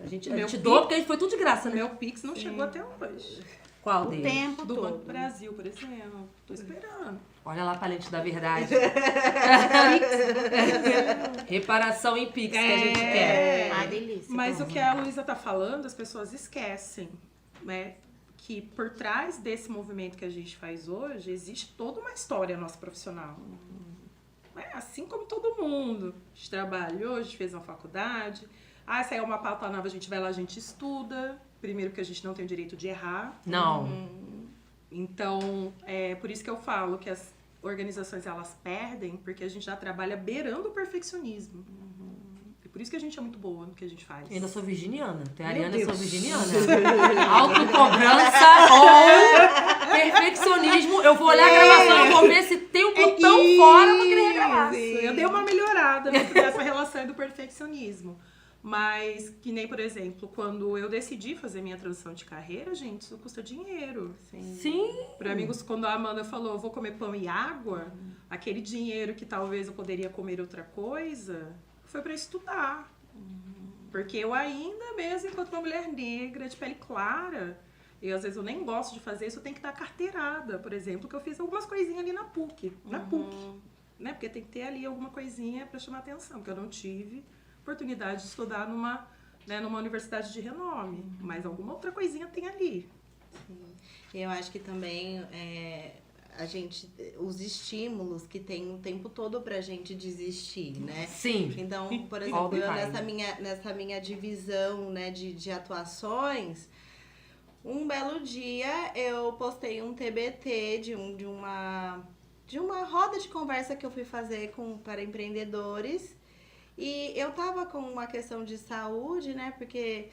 A gente Meu doou porque a gente foi tudo de graça, né? Meu Pix não chegou até hoje. Qual O deles? tempo Do Banco do todo. Brasil, por exemplo. Tô esperando. Olha lá, palete da verdade. Reparação em Pix que a gente quer. Ah, delícia. Mas Bom. o que a Luísa tá falando, as pessoas esquecem, né? Que por trás desse movimento que a gente faz hoje, existe toda uma história nossa profissional. Assim como todo mundo. A gente trabalhou, a gente fez uma faculdade. Se é uma pauta nova, a gente vai lá, a gente estuda. Primeiro porque a gente não tem o direito de errar. Não. Então, é por isso que eu falo que as organizações, elas perdem, porque a gente já trabalha beirando o perfeccionismo. E por isso que a gente é muito boa no que a gente faz. Eu ainda sou virginiana. Tem a Meu Ariana, eu sou Deus. virginiana. Autocobrança ou perfeccionismo. Eu vou olhar a gravação e vou ver se tem um botão fora pra querer regravar. Eu dei uma melhorada dentro dessa relação do perfeccionismo. Mas, que nem, por exemplo, quando eu decidi fazer minha transição de carreira, gente, isso custa dinheiro. Sim. Para amigos, quando a Amanda falou, eu vou comer pão e água, aquele dinheiro que talvez eu poderia comer outra coisa, foi para estudar. Porque eu ainda mesmo, enquanto uma mulher negra, de pele clara, às vezes eu nem gosto de fazer isso, eu tenho que dar carteirada, por exemplo, que eu fiz algumas coisinhas ali na PUC. Né? Porque tem que ter ali alguma coisinha para chamar atenção, porque eu não tive oportunidade de estudar numa universidade de renome, mas alguma outra coisinha tem ali. Eu acho que também os estímulos que tem o tempo todo pra gente desistir, né? Sim. Então, por All exemplo, the eu time. nessa minha divisão, né, de atuações, um belo dia eu postei um TBT de uma roda de conversa que eu fui fazer para empreendedores. E eu tava com uma questão de saúde, né? Porque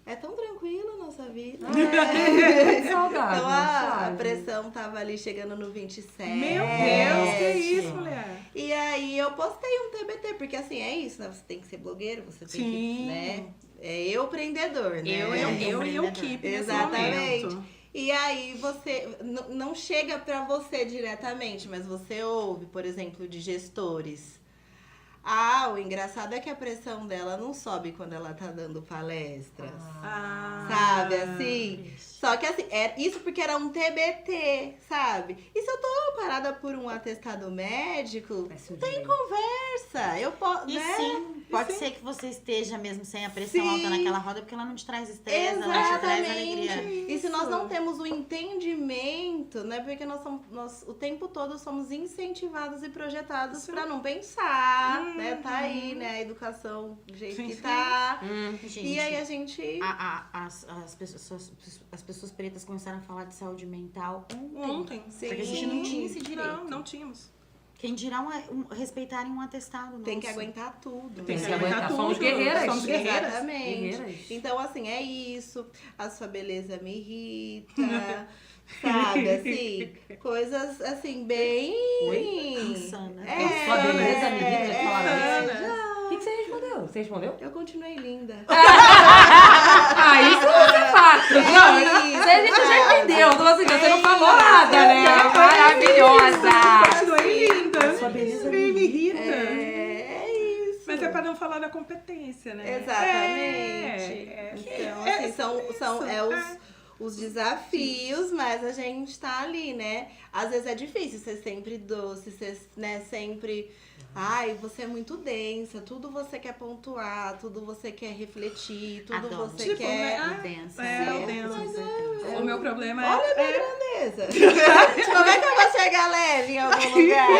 é tão tranquilo a nossa vida. Saudável, Então a sabe? pressão tava ali chegando no 27. Meu Deus, que isso, mulher? E aí eu postei um TBT, porque assim, é isso, né? Você tem que ser blogueiro, você tem que, Sim. né? É eu empreendedor, né? Eu e a equipe nesse Exatamente. momento. E aí você não chega pra você diretamente, mas você ouve, por exemplo, de gestores. O engraçado é que a pressão dela não sobe quando ela tá dando palestras. Sabe, assim? Só que assim, isso porque era um TBT, sabe? E se eu tô parada por um atestado médico, Vai tem conversa. Eu posso, E né? sim, pode ser que você esteja mesmo sem a pressão Sim. alta naquela roda, porque ela não te traz estresse, ela te traz alegria. Exatamente. E se nós não temos o entendimento, né? Porque nós o tempo todo somos incentivados e projetados para não pensar, né? Tá aí, né? A educação do jeito Sim, que sim. tá. Gente, E aí a gente... as pessoas pretas começaram a falar de saúde mental Ontem. Porque a gente não tinha esse direito. Não tínhamos. Quem dirá respeitarem um atestado nosso. Tem que aguentar tudo. Tem né? que aguentar. Somos tudo. guerreiras. Somos guerreiras. Exatamente. Guerreiras. Então, assim, é isso. A sua beleza me irrita. Sabe, assim, coisas, assim, bem... Insana. Sua beleza me irrita, já falaram é, isso? O que você respondeu? Você respondeu? Eu continuei linda. Ah, isso é fato. Não, isso aí a gente já entendeu. Então, assim, você não falou nada, né? Maravilhosa. Continuei linda. Sua beleza me irrita. É isso. Mas é pra não falar da competência, né? Exatamente. Então, assim, são os desafios, mas a gente tá ali, né? Às vezes é difícil ser sempre doce, ser, né, sempre... Ai, você é muito densa, tudo você quer pontuar, tudo você quer refletir, tudo Adoro. você Tipo, quer... né? Densa. É, densa. O meu problema é... Olha a minha grandeza. Como é que eu vou chegar leve em algum lugar?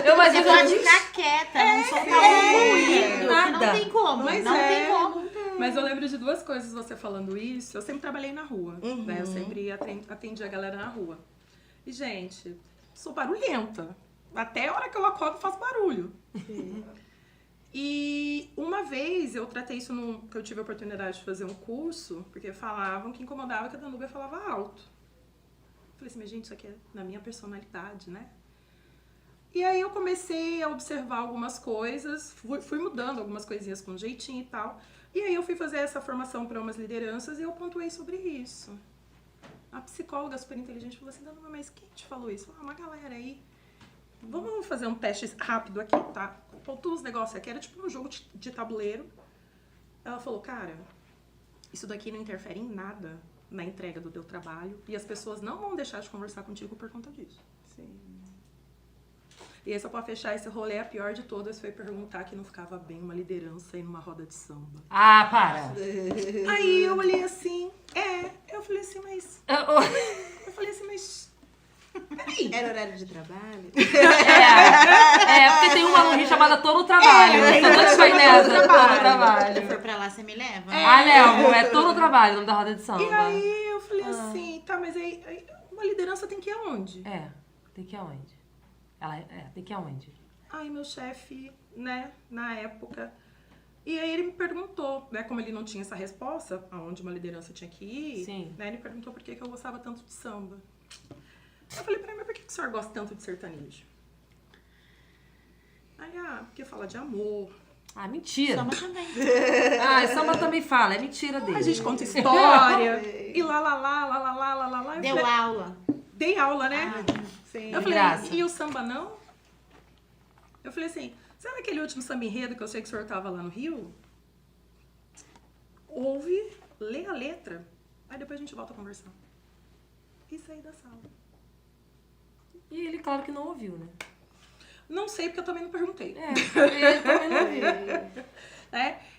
Eu Você imagino pode ficar quieta, não soltar um ruído. nada. Não tem como, Mas não é. tem como. Mas eu lembro de duas coisas você falando isso. Eu sempre trabalhei na rua, né? Eu sempre atendi a galera na rua. E, gente, sou barulhenta. Até a hora que eu acordo, eu faço barulho. E uma vez eu tratei isso que eu tive a oportunidade de fazer um curso, porque falavam que incomodava que a Danúbia falava alto. Eu falei assim, mas gente, isso aqui é na minha personalidade, né? E aí eu comecei a observar algumas coisas, fui mudando algumas coisinhas com jeitinho e tal. E aí eu fui fazer essa formação para umas lideranças e eu pontuei sobre isso. A psicóloga super inteligente falou assim, Danúbia, mas quem te falou isso? Uma galera aí. Vamos fazer um teste rápido aqui, tá? Pontua os negócios aqui, era tipo um jogo de tabuleiro. Ela falou, cara, isso daqui não interfere em nada na entrega do teu trabalho e as pessoas não vão deixar de conversar contigo por conta disso. Sim. E aí, só pra fechar esse rolê, a pior de todas foi perguntar que não ficava bem uma liderança aí numa roda de samba. Ah, para. Aí eu olhei assim, eu falei assim, mas... Peraí. Era horário de trabalho? Porque tem uma no Rio chamada Tô no Trabalho. Você não foi nessa? Tô no Quando Trabalho. eu for pra lá, você me leva? Não, Tô no Trabalho, o nome da roda de samba. E aí eu falei assim, tá, mas aí uma liderança tem que ir aonde? Tem que ir aonde? Tem que ir aonde? Aí meu chefe, né, na época... E aí ele me perguntou, né, como ele não tinha essa resposta, aonde uma liderança tinha que ir, Sim. né, ele perguntou por que eu gostava tanto de samba. Eu falei pra ele, mas por que o senhor gosta tanto de sertanejo? Aí, porque fala de amor. Ah, mentira. Samba também. Samba também fala, é mentira dele. A gente conta história, e lá. Deu aula. Dei aula, né? Sim. Eu falei, graça. e o samba não? Eu falei assim, sabe aquele último samba enredo que eu sei que o senhor tava lá no Rio? Ouve, lê a letra, aí depois a gente volta a conversar. E saí da sala. E ele, claro que não ouviu, né? Não sei, porque eu também não perguntei. Ele também não ouviu.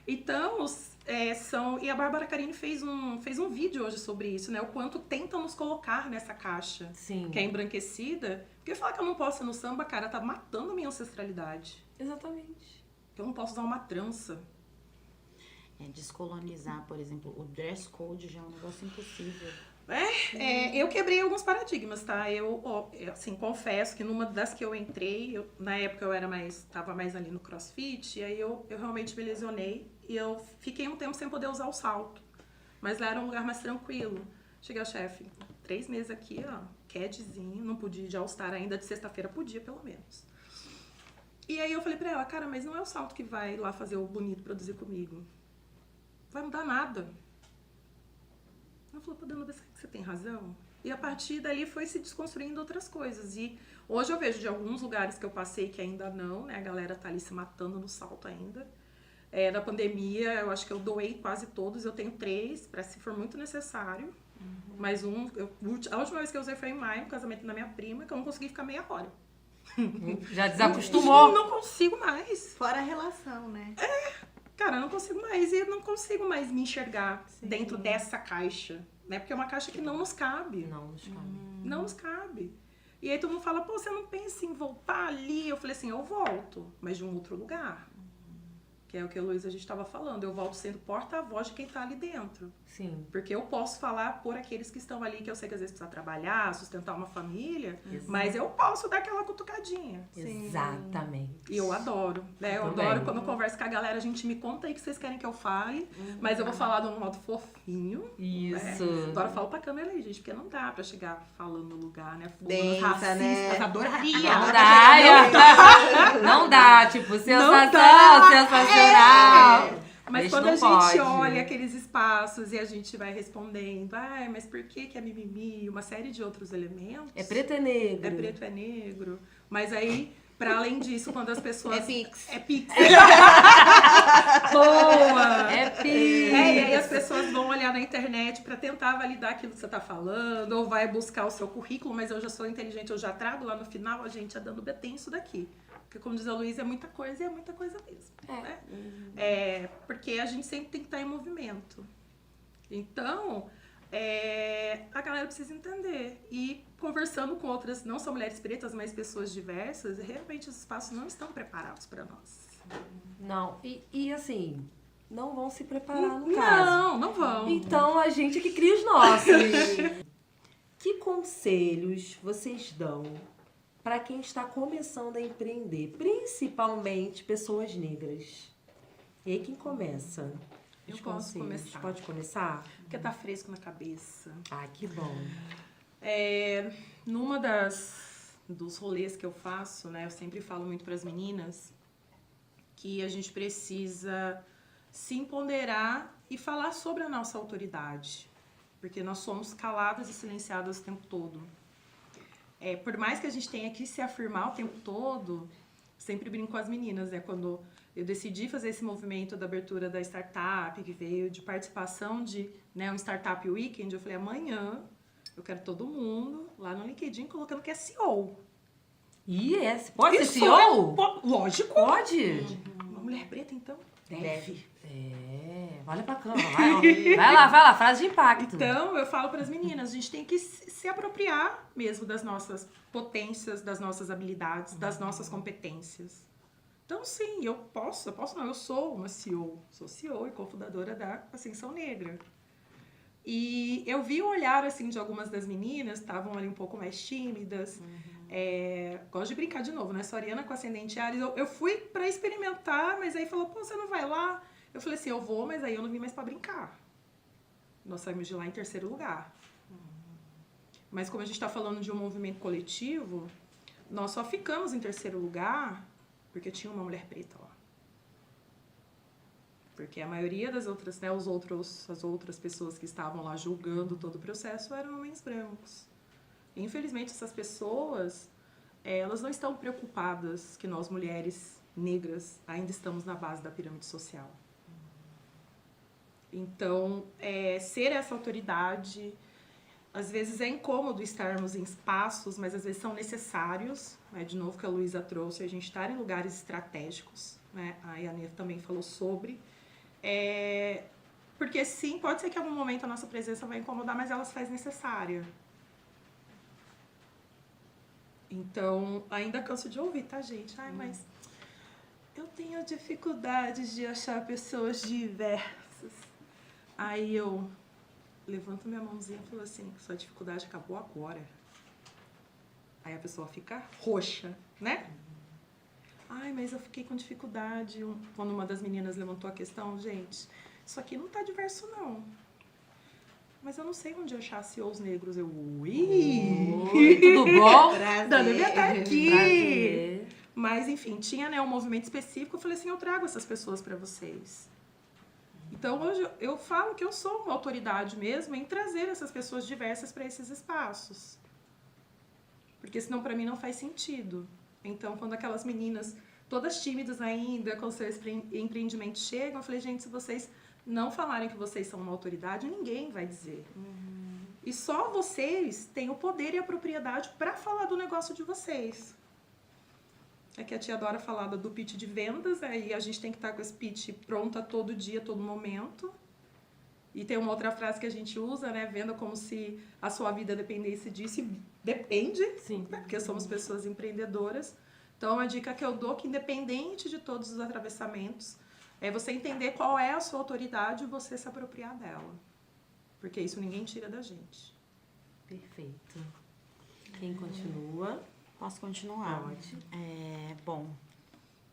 Então, e a Bárbara Carini fez um vídeo hoje sobre isso, né? O quanto tentam nos colocar nessa caixa Sim. que é embranquecida. Porque falar que eu não posso ir no samba, cara, tá matando a minha ancestralidade. Exatamente. Eu não posso usar uma trança. Descolonizar, por exemplo, o dress code já é um negócio impossível. Eu quebrei alguns paradigmas, tá? Eu assim, confesso que numa das que eu entrei, na época eu tava mais ali no CrossFit, e aí eu realmente me lesionei e eu fiquei um tempo sem poder usar o salto. Mas lá era um lugar mais tranquilo. Cheguei ao chefe, 3 meses aqui, cadzinho, não podia ir de All-Star ainda, de sexta-feira podia pelo menos. E aí eu falei pra ela, cara, mas não é o salto que vai lá fazer o bonito produzir comigo. Vai mudar nada. Ela falou, Danúbia, você tem razão? E a partir dali foi se desconstruindo outras coisas. E hoje eu vejo de alguns lugares que eu passei que ainda não, né? A galera tá ali se matando no salto ainda. Na pandemia, eu acho que eu doei quase todos. Eu tenho 3, para se for muito necessário. Mas a última vez que eu usei foi em maio, no casamento da minha prima, que eu não consegui ficar meia hora. Já desacostumou? Não consigo mais. Fora a relação, né? Cara, eu não consigo mais. E eu não consigo mais me enxergar dentro dessa caixa. Né? Porque é uma caixa que não nos cabe. Não nos cabe. Não nos cabe. E aí todo mundo fala, você não pensa em voltar ali? Eu falei assim, eu volto, mas de um outro lugar. Que é o que a Luísa a gente estava falando. Eu volto sendo porta-voz de quem está ali dentro. Sim. Porque eu posso falar por aqueles que estão ali, que eu sei que às vezes precisa trabalhar, sustentar uma família, mas eu posso dar aquela cutucadinha. Exatamente. E eu adoro, né? Eu Também. adoro quando eu converso com a galera, a gente me conta aí o que vocês querem que eu fale, mas eu vou falar de um modo fofinho. Isso. Agora eu falo pra câmera aí, gente, porque não dá pra chegar falando no lugar, né? Densa, Racistas, né? adoraria. Não dá. Não dá. Tipo, sensação, sensacional. Mas gente quando não a gente pode. olha aqueles espaços e a gente vai respondendo, mas por que é mimimi? Uma série de outros elementos. É preto e negro. É preto, é negro. Mas aí, pra além disso, quando as pessoas... É Pix. É Pix. Boa! É pi. E aí as pessoas vão olhar na internet pra tentar validar aquilo que você tá falando, ou vai buscar o seu currículo, mas eu já sou inteligente, eu já trago lá no final, a gente é dando B, tem isso daqui. Porque, como diz a Luísa, é muita coisa e é muita coisa mesmo. Né? Porque a gente sempre tem que estar em movimento. Então, a galera precisa entender. E conversando com outras, não só mulheres pretas, mas pessoas diversas, realmente os espaços não estão preparados para nós. Não. E assim, não vão se preparar no caso. Não vão. Então a gente é que cria os nossos. Que conselhos vocês dão para quem está começando a empreender, principalmente pessoas negras? E aí quem começa? Eu Os posso conselhos. começar. Pode começar? Porque tá fresco na cabeça. Ah, que bom. Numa dos rolês que eu faço, né, eu sempre falo muito para as meninas que a gente precisa se empoderar e falar sobre a nossa autoridade, porque nós somos caladas e silenciadas o tempo todo. Por mais que a gente tenha que se afirmar o tempo todo, sempre brinco com as meninas, né, quando eu decidi fazer esse movimento da abertura da startup, que veio de participação de, né, um Startup Weekend, eu falei, amanhã eu quero todo mundo lá no LinkedIn colocando que é CEO. Pode ser Isso CEO? Lógico. Pode? Uma mulher preta, então? Deve. Olha pra câmera. Vai lá, frase de impacto. Então, eu falo para as meninas, a gente tem que se apropriar mesmo das nossas potências, das nossas habilidades, das nossas competências. Então, sim, eu sou uma CEO. Sou CEO e cofundadora da Ascensão Negra. E eu vi o olhar, assim, de algumas das meninas, estavam ali um pouco mais tímidas. Gosto de brincar de novo, né? Soriana com ascendente Áries. Eu fui pra experimentar, mas aí falou, pô, você não vai lá? Eu falei assim, eu vou, mas aí eu não vim mais pra brincar. Nós saímos de lá em 3º lugar. Mas como a gente tá falando de um movimento coletivo, nós só ficamos em 3º lugar porque tinha uma mulher preta lá. Porque a maioria das outras, né, as outras pessoas que estavam lá julgando todo o processo eram homens brancos. E, infelizmente, essas pessoas, elas não estão preocupadas que nós, mulheres negras, ainda estamos na base da pirâmide social. Então, ser essa autoridade, às vezes é incômodo estarmos em espaços, mas às vezes são necessários, né? De novo que a Luísa trouxe, a gente estar em lugares estratégicos, né? A Yane também falou sobre. Porque sim, pode ser que em algum momento a nossa presença vai incomodar, mas ela se faz necessária. Então, ainda canso de ouvir, tá, gente? Mas eu tenho dificuldades de achar pessoas diversas. Aí eu levanto minha mãozinha e falo assim, sua dificuldade acabou agora. Aí a pessoa fica roxa, né? Mas eu fiquei com dificuldade. Quando uma das meninas levantou a questão, gente, isso aqui não tá diverso, não. Mas eu não sei onde achar CEOs negros. Oi, tudo bom? Dando devia estar aqui. Prazer. Mas, enfim, tinha, né, um movimento específico. Eu falei assim, eu trago essas pessoas para vocês. Então, hoje eu falo que eu sou uma autoridade mesmo em trazer essas pessoas diversas para esses espaços. Porque senão, para mim, não faz sentido. Então, quando aquelas meninas, todas tímidas ainda, com seus empreendimentos chegam, eu falei, gente, se vocês não falarem que vocês são uma autoridade, ninguém vai dizer. E só vocês têm o poder e a propriedade para falar do negócio de vocês. É que a tia adora falar do pitch de vendas, aí a gente tem que estar com esse pitch pronto a todo dia, a todo momento. E tem uma outra frase que a gente usa, né? Venda como se a sua vida dependesse disso. E depende, Sim. né? Porque somos pessoas empreendedoras. Então, a dica que eu dou é que, independente de todos os atravessamentos, é você entender qual é a sua autoridade e você se apropriar dela. Porque isso ninguém tira da gente. Perfeito. Quem continua? Posso continuar? Pode. Bom,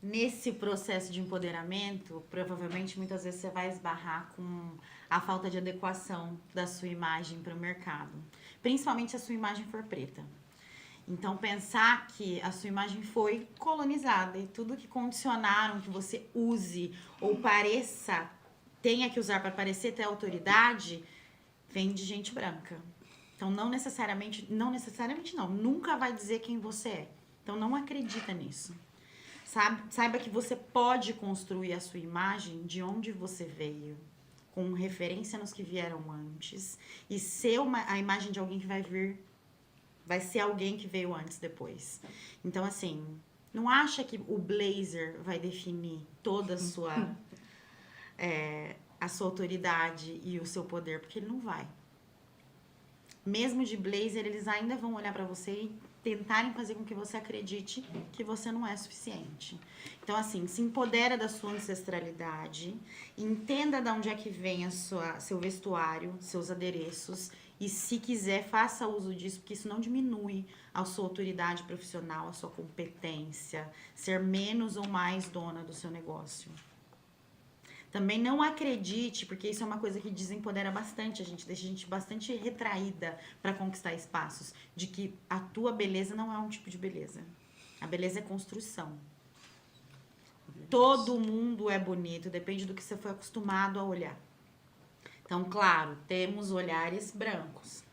nesse processo de empoderamento, provavelmente muitas vezes você vai esbarrar com a falta de adequação da sua imagem para o mercado. Principalmente se a sua imagem for preta. Então, pensar que a sua imagem foi colonizada e tudo que condicionaram que você use ou pareça, tenha que usar para parecer ter autoridade, vem de gente branca. Então, não necessariamente não, nunca vai dizer quem você é. Então, não acredita nisso. Saiba que você pode construir a sua imagem de onde você veio, com referência nos que vieram antes, e ser a imagem de alguém que vai ser alguém que veio antes, depois. Então, assim, não acha que o blazer vai definir toda a sua autoridade e o seu poder, porque ele não vai. Mesmo de blazer, eles ainda vão olhar pra você e tentarem fazer com que você acredite que você não é suficiente. Então, assim, se empodera da sua ancestralidade, entenda de onde é que vem seu vestuário, seus adereços, e se quiser, faça uso disso, porque isso não diminui a sua autoridade profissional, a sua competência, ser menos ou mais dona do seu negócio. Também não acredite, porque isso é uma coisa que desempodera bastante a gente, deixa a gente bastante retraída para conquistar espaços, de que a tua beleza não é um tipo de beleza. A beleza é construção. Todo mundo é bonito, depende do que você foi acostumado a olhar. Então, claro, temos olhares brancos.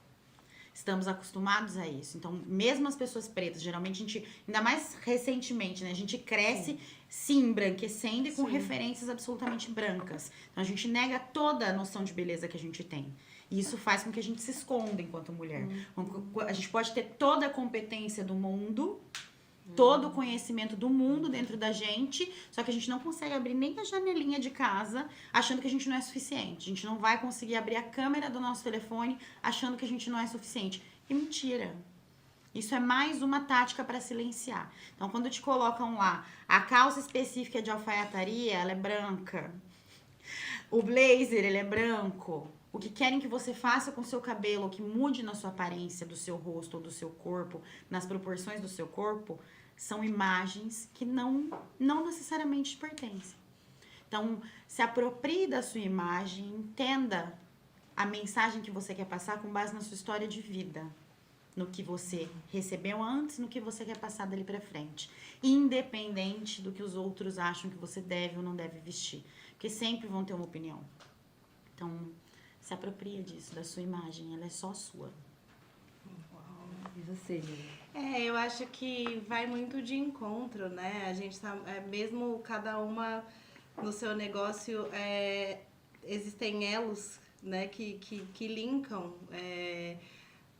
Estamos acostumados a isso. Então, mesmo as pessoas pretas, geralmente a gente, ainda mais recentemente, né? A gente cresce, sim embranquecendo e com referências absolutamente brancas. Então, a gente nega toda a noção de beleza que a gente tem. E isso faz com que a gente se esconda enquanto mulher. A gente pode ter toda a competência do mundo, todo o conhecimento do mundo dentro da gente, só que a gente não consegue abrir nem a janelinha de casa achando que a gente não é suficiente. A gente não vai conseguir abrir a câmera do nosso telefone achando que a gente não é suficiente. E mentira. Isso é mais uma tática para silenciar. Então, quando te colocam lá, a calça específica de alfaiataria, ela é branca. O blazer, ele é branco. O que querem que você faça com o seu cabelo, ou que mude na sua aparência, do seu rosto ou do seu corpo, nas proporções do seu corpo, são imagens que não necessariamente te pertencem. Então, se aproprie da sua imagem, entenda a mensagem que você quer passar com base na sua história de vida. No que você recebeu antes, no que você quer passar dali pra frente. Independente do que os outros acham que você deve ou não deve vestir. Porque sempre vão ter uma opinião. Então, se apropria disso, da sua imagem. Ela é só sua. E você, Lina? Eu acho que vai muito de encontro, né? A gente tá, mesmo cada uma no seu negócio, existem elos, né, que linkam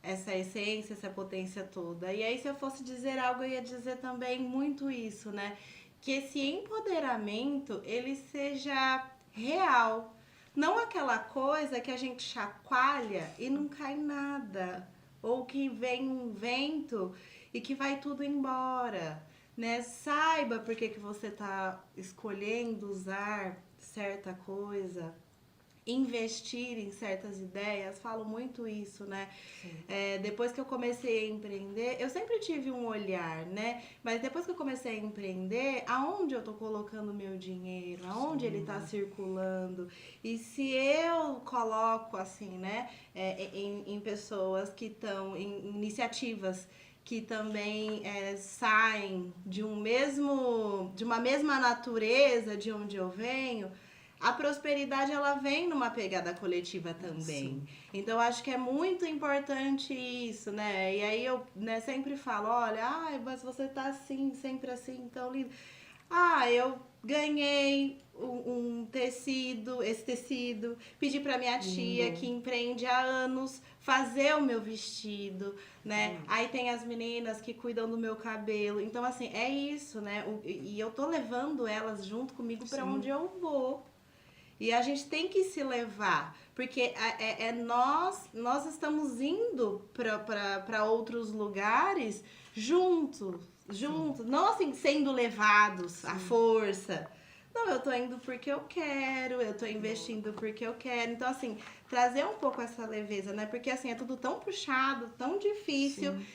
essa essência, essa potência toda. E aí, se eu fosse dizer algo, eu ia dizer também muito isso, né? Que esse empoderamento, ele seja real. Não aquela coisa que a gente chacoalha e não cai nada. Ou que vem um vento e que vai tudo embora, né? Saiba por que você tá escolhendo usar certa coisa, investir em certas ideias, falo muito isso, né? Depois que eu comecei a empreender, eu sempre tive um olhar, né? Mas depois que eu comecei a empreender, aonde eu tô colocando meu dinheiro? Aonde ele tá circulando? E se eu coloco, assim, né, em pessoas que estão, em iniciativas que também saem de uma mesma natureza de onde eu venho, a prosperidade, ela vem numa pegada coletiva também. Sim. Então, acho que é muito importante isso, né? E aí eu, né, sempre falo, olha, mas você tá assim, sempre assim, tão lindo. Eu ganhei esse tecido, pedi pra minha tia, que empreende há anos, fazer o meu vestido, né? Aí tem as meninas que cuidam do meu cabelo. Então, assim, é isso, né? E eu tô levando elas junto comigo pra onde eu vou. E a gente tem que se levar, porque nós estamos indo para outros lugares juntos, não assim sendo levados à força, Não, eu tô indo porque eu quero, eu tô investindo porque eu quero. Então, assim, trazer um pouco essa leveza, né? Porque, assim, é tudo tão puxado, tão difícil. Sim.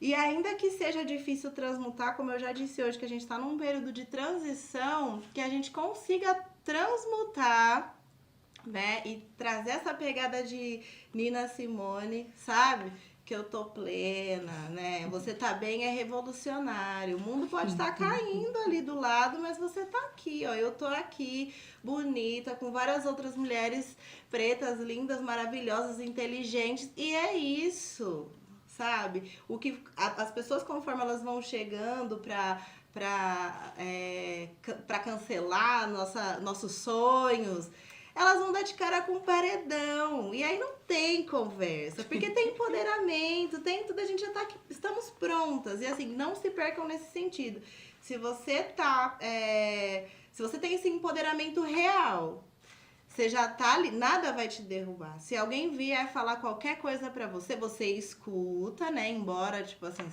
E ainda que seja difícil transmutar, como eu já disse hoje, que a gente tá num período de transição, que a gente consiga transmutar, né? E trazer essa pegada de Nina Simone, sabe? Que eu tô plena, né? Você tá bem é revolucionário. O mundo pode estar caindo ali do lado, mas você tá aqui, ó. Eu tô aqui, bonita, com várias outras mulheres pretas, lindas, maravilhosas, inteligentes. E é isso, sabe? As pessoas, conforme elas vão chegando pra cancelar nossos sonhos, elas vão dar de cara com um paredão. E aí não tem conversa, porque tem empoderamento, tem tudo, a gente já tá aqui, estamos prontas. E assim, não se percam nesse sentido. Se você se você tem esse empoderamento real, você já tá ali, nada vai te derrubar. Se alguém vier falar qualquer coisa pra você, você escuta, né? Embora, tipo assim,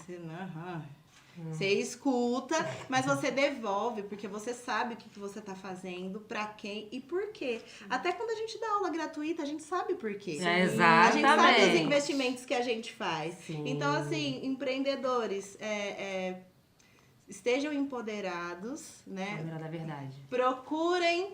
você escuta, mas você devolve, porque você sabe o que você tá fazendo, pra quem e por quê. Até quando a gente dá aula gratuita, a gente sabe por quê. A gente sabe os investimentos que a gente faz. Sim. Então, assim, empreendedores, estejam empoderados, né? Da verdade. Procurem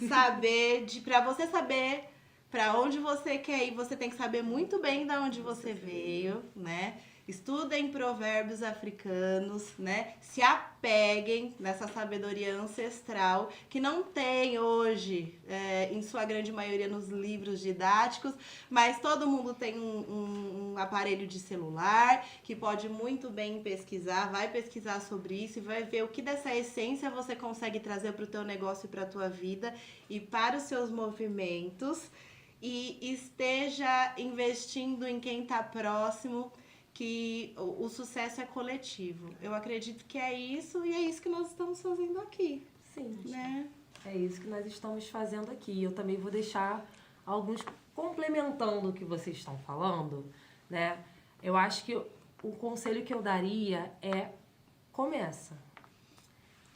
saber, pra você saber pra onde você quer ir, você tem que saber muito bem de onde você veio, né? Estudem provérbios africanos, né? Se apeguem nessa sabedoria ancestral que não tem hoje, em sua grande maioria, nos livros didáticos, mas todo mundo tem um aparelho de celular que pode muito bem pesquisar, vai pesquisar sobre isso e vai ver o que dessa essência você consegue trazer para o teu negócio e para a tua vida e para os seus movimentos, e esteja investindo em quem está próximo, que o sucesso é coletivo. Eu acredito que é isso, e é isso que nós estamos fazendo aqui. Sim. Né? É isso que nós estamos fazendo aqui. Eu também vou deixar alguns complementando o que vocês estão falando, né? Eu acho que o conselho que eu daria é: começa.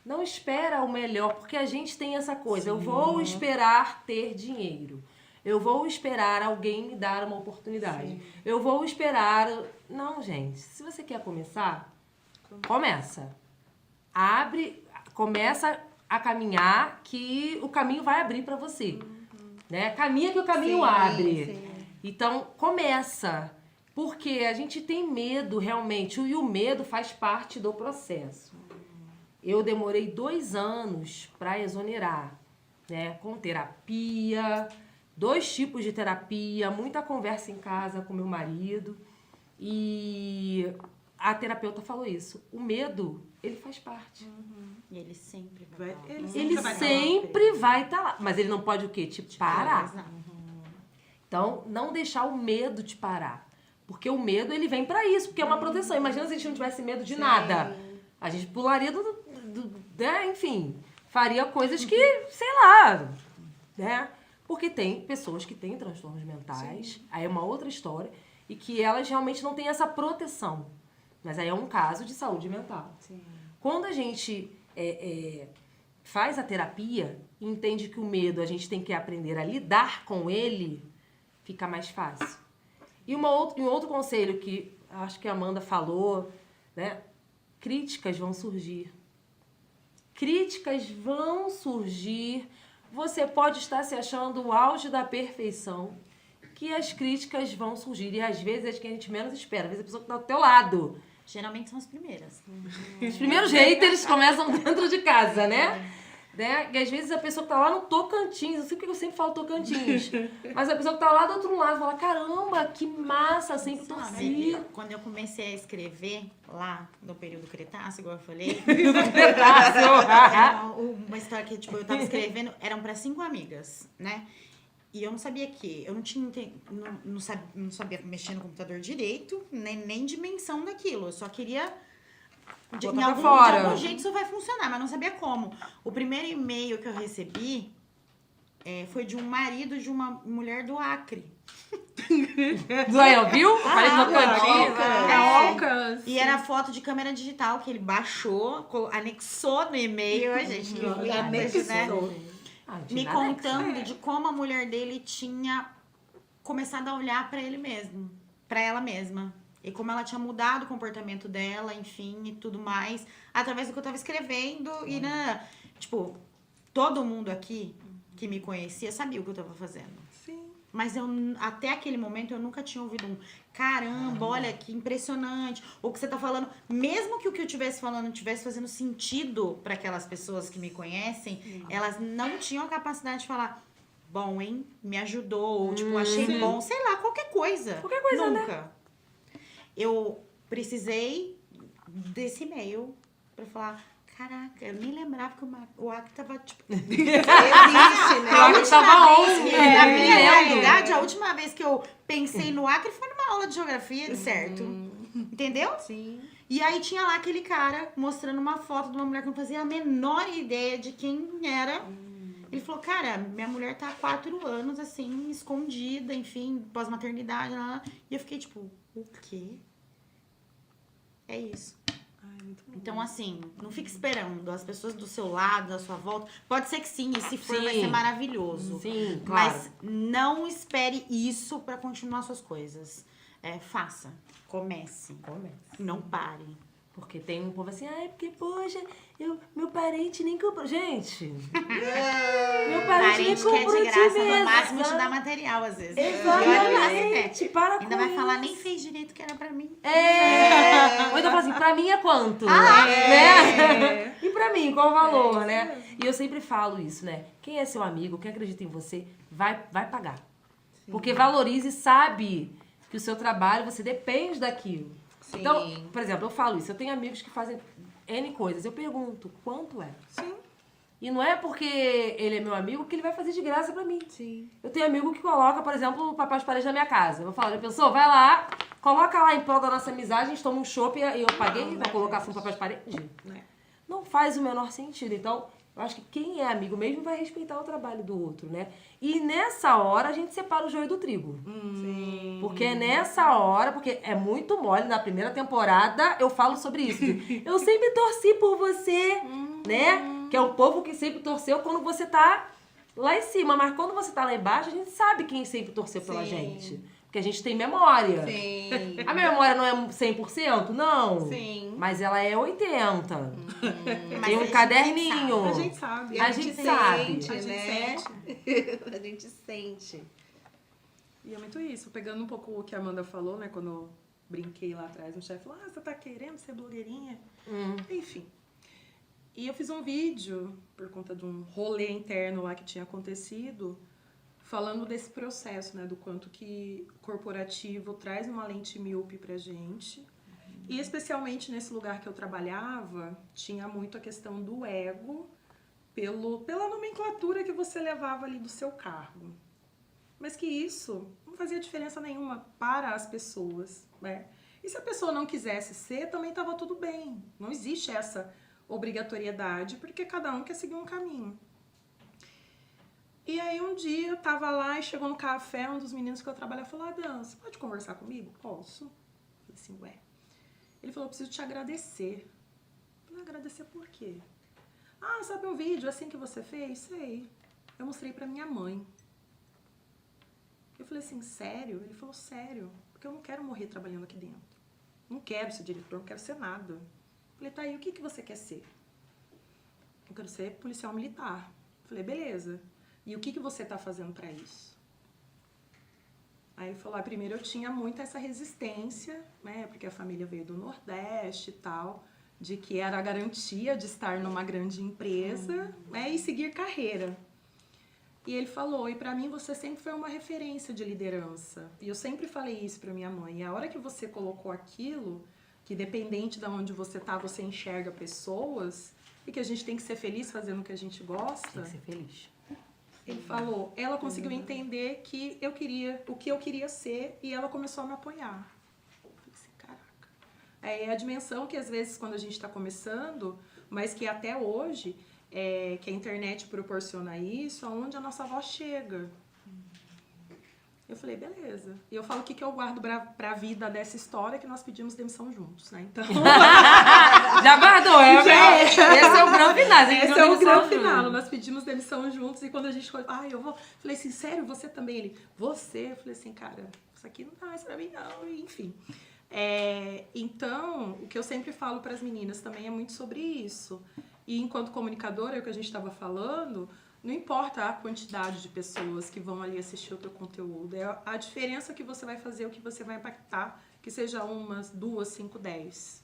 Não espera o melhor, porque a gente tem essa coisa. Sim. Eu vou esperar ter dinheiro. Eu vou esperar alguém me dar uma oportunidade. Sim. Eu vou esperar... Não, gente. Se você quer começar, começa. Começa a caminhar, que o caminho vai abrir para você. Né? Caminha que o caminho abre. Sim. Então, começa. Porque a gente tem medo, realmente. E o medo faz parte do processo. Eu demorei 2 anos para exonerar. Né? Com terapia... 2 tipos de terapia, muita conversa em casa com meu marido. E a terapeuta falou isso. O medo, ele faz parte. E ele sempre vai estar lá. Ele sempre vai estar lá. Mas ele não pode o quê? Te parar. Então, não deixar o medo te parar. Porque o medo, ele vem pra isso. Porque é uma proteção. Imagina se a gente não tivesse medo de nada. A gente pularia enfim, faria coisas que, sei lá, né? Porque tem pessoas que têm transtornos mentais, sim, aí é uma outra história, e que elas realmente não têm essa proteção. Mas aí é um caso de saúde mental. Sim. Quando a gente faz a terapia e entende que o medo a gente tem que aprender a lidar com ele, fica mais fácil. E um outro conselho que acho que a Amanda falou, né? Críticas vão surgir. Críticas vão surgir. Você pode estar se achando o auge da perfeição, que as críticas vão surgir. E às vezes é as que a gente menos espera. Às vezes a pessoa que está do teu lado. Geralmente são as primeiras. Os primeiros haters começam dentro de casa, né? E às vezes a pessoa que tá lá no Tocantins, eu sei porque eu sempre falo Tocantins, mas a pessoa que tá lá do outro lado fala: caramba, que massa, sempre torci. Quando eu comecei a escrever lá no período Cretáceo, igual eu falei, uma história que tipo, eu tava escrevendo, eram para 5 amigas, né? E eu não sabia eu não sabia mexer no computador direito, nem dimensão daquilo. Eu só queria... De algum jeito isso vai funcionar, mas não sabia como. O primeiro e-mail que eu recebi, foi de um marido de uma mulher do Acre. Zoião, viu? Eu falei no cantinho. É. alcance. E era foto de câmera digital que ele baixou, anexou no e-mail, a gente que Anexou. me contando de como a mulher dele tinha começado a olhar pra ele mesmo, pra ela mesma. E como ela tinha mudado o comportamento dela, enfim, e tudo mais, através do que eu tava escrevendo. E, né, tipo, todo mundo aqui que me conhecia sabia o que eu tava fazendo. Sim. Mas eu, até aquele momento, eu nunca tinha ouvido um caramba, olha que impressionante. Ou que você tá falando, mesmo que o que eu estivesse falando tivesse fazendo sentido para aquelas pessoas que me conhecem, elas não tinham a capacidade de falar, bom, hein? Me ajudou, ou tipo, achei bom, sei lá, qualquer coisa. Qualquer coisa, Nunca. Eu precisei desse e-mail pra falar, caraca, eu nem lembrava que o Acre tava, tipo... Existe, né? O Acre tava vez onde? que, na minha Lendo. realidade, a última vez que eu pensei no Acre foi numa aula de geografia, certo? Entendeu? Sim. E aí tinha lá aquele cara mostrando uma foto de uma mulher que eu não fazia a menor ideia de quem era. Ele falou, cara, minha mulher tá há 4 anos, assim, escondida, enfim, pós-maternidade. Lá. E eu fiquei tipo, o quê? É isso. Ai, muito bom. Então, assim, não fique esperando as pessoas do seu lado, da sua volta. Pode ser que sim, e se for, vai Sim. ser maravilhoso. Sim, claro. Mas não espere isso pra continuar suas coisas. Faça. Comece. Não pare. Porque tem um povo assim, ai, porque, poxa, meu parente nem comprou. Gente, meu parente nem Parente quer comprou de graça, mesa. no máximo te dá material, às vezes. Exatamente. Para Ainda com vai falar, isso. nem fez direito que era pra mim. Ou então fala assim, pra mim é quanto? É. Né? E pra mim, qual o valor, né? E eu sempre falo isso, né? Quem é seu amigo, quem acredita em você, vai pagar. Porque valorize e sabe que o seu trabalho, você depende daquilo. Sim. Então, por exemplo, eu falo isso, eu tenho amigos que fazem N coisas, eu pergunto, quanto é? Sim. E não é porque ele é meu amigo que ele vai fazer de graça pra mim. Sim. Eu tenho amigo que coloca, por exemplo, o papel de parede na minha casa. Eu vou falar, já pensou? Vai lá, coloca lá em prol da nossa amizade, a gente toma um chopp e eu paguei pra colocar assim um papel de parede. Não faz o menor sentido. Então, eu acho que quem é amigo mesmo vai respeitar o trabalho do outro, né? E nessa hora a gente separa o joio do trigo. Sim. Porque é nessa hora, porque é muito mole, na primeira temporada eu falo sobre isso. Eu sempre torci por você, né? Que é o povo que sempre torceu quando você tá lá em cima. Mas quando você tá lá embaixo, a gente sabe quem sempre torceu pela Sim. gente. Porque a gente tem memória. Sim. A minha memória não é 100%? Não. Sim. Mas ela é 80%. Mas Tem a um gente caderninho. A gente sabe. A gente sabe. Sente, A gente né? sente. A gente sente. E é muito isso. Pegando um pouco o que a Amanda falou, né? Quando eu brinquei lá atrás, o chefe falou, você tá querendo ser blogueirinha? Enfim. E eu fiz um vídeo, por conta de um rolê interno lá que tinha acontecido, falando desse processo, né? Do quanto que o corporativo traz uma lente míope pra gente. E especialmente nesse lugar que eu trabalhava, tinha muito a questão do ego pela nomenclatura que você levava ali do seu cargo. Mas que isso não fazia diferença nenhuma para as pessoas, né? E se a pessoa não quisesse ser, também estava tudo bem. Não existe essa obrigatoriedade, porque cada um quer seguir um caminho. E aí um dia eu tava lá e chegou no café, um dos meninos que eu trabalho falou, Dan, você pode conversar comigo? Posso. Eu falei assim, ué. Ele falou, eu preciso te agradecer. Eu falei, agradecer por quê? Ah, sabe um vídeo assim que você fez? Sei. Eu mostrei pra minha mãe. Eu falei assim, sério? Ele falou, sério. Porque eu não quero morrer trabalhando aqui dentro. Não quero ser diretor, não quero ser nada. Eu falei, tá aí, o que você quer ser? Eu quero ser policial militar. Eu falei, beleza. E o que você tá fazendo pra isso? Aí ele falou, primeiro eu tinha muito essa resistência, né? Porque a família veio do Nordeste e tal, de que era a garantia de estar numa grande empresa, né? E seguir carreira. E ele falou, e pra mim você sempre foi uma referência de liderança. E eu sempre falei isso pra minha mãe. E a hora que você colocou aquilo, que dependente de onde você tá, você enxerga pessoas, e que a gente tem que ser feliz fazendo o que a gente gosta. Tem que ser feliz. Ele falou, ela conseguiu entender que eu queria, o que eu queria ser, e ela começou a me apoiar. Eu falei assim, caraca. É a dimensão que às vezes quando a gente está começando, mas que até hoje que a internet proporciona isso, aonde a nossa voz chega. Eu falei, beleza. E eu falo o que eu guardo pra vida dessa história, que nós pedimos demissão juntos, né? Então... Já guardou, esse é o grande final. Esse é o grande final. Nós pedimos demissão juntos e quando a gente falou, eu vou... Falei assim, sério, você também? Ele, você? Eu falei assim, cara, isso aqui não dá mais pra mim não, enfim. Então, o que eu sempre falo pras meninas também é muito sobre isso. E enquanto comunicadora, é o que a gente estava falando... Não importa a quantidade de pessoas que vão ali assistir o teu conteúdo. É a diferença que você vai fazer, o que você vai impactar, que seja 1, 2, 5, 10.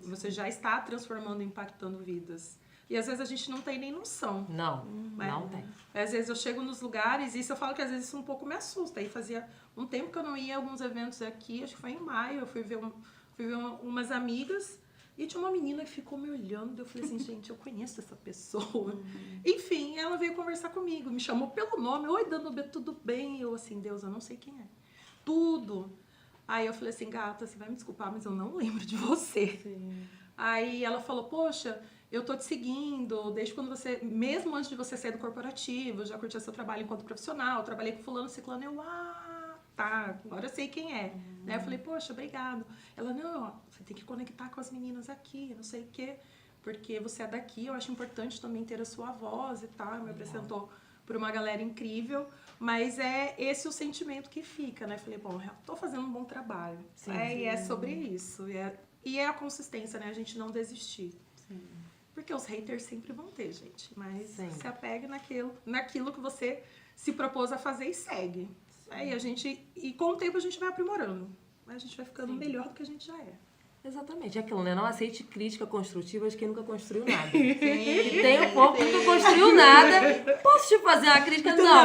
Você já está transformando, impactando vidas. E às vezes a gente não tem nem noção. Não tem. Às vezes eu chego nos lugares e isso eu falo que às vezes isso um pouco me assusta. Aí fazia um tempo que eu não ia a alguns eventos aqui, acho que foi em maio, eu fui ver umas amigas... E tinha uma menina que ficou me olhando, eu falei assim, gente, eu conheço essa pessoa. Enfim, ela veio conversar comigo, me chamou pelo nome, oi, Danube, tudo bem? Eu assim, Deus, eu não sei quem é. Tudo. Aí eu falei assim, gata, você vai me desculpar, mas eu não lembro de você. Sim. Aí ela falou, poxa, eu tô te seguindo, desde quando você, mesmo antes de você sair do corporativo, eu já curti seu trabalho enquanto profissional, trabalhei com fulano, ciclano, eu, tá, agora eu sei quem é. Né? Eu falei, poxa, obrigado. Ela, não, você tem que conectar com as meninas aqui, não sei o quê, porque você é daqui, eu acho importante também ter a sua voz e tal. Me apresentou por uma galera incrível, mas é esse o sentimento que fica, né? Eu falei, bom, eu tô fazendo um bom trabalho. Sim. E é sobre isso. E é a consistência, né? A gente não desistir. Sim. Porque os haters sempre vão ter, gente. Mas se apega naquilo que você se propôs a fazer e segue. E com o tempo a gente vai aprimorando. A gente vai ficando melhor do que a gente já é. Exatamente, é aquilo, né? Não aceite crítica construtiva de quem nunca construiu nada. E tem um pouco que nunca construiu nada. Posso te fazer uma crítica? Não.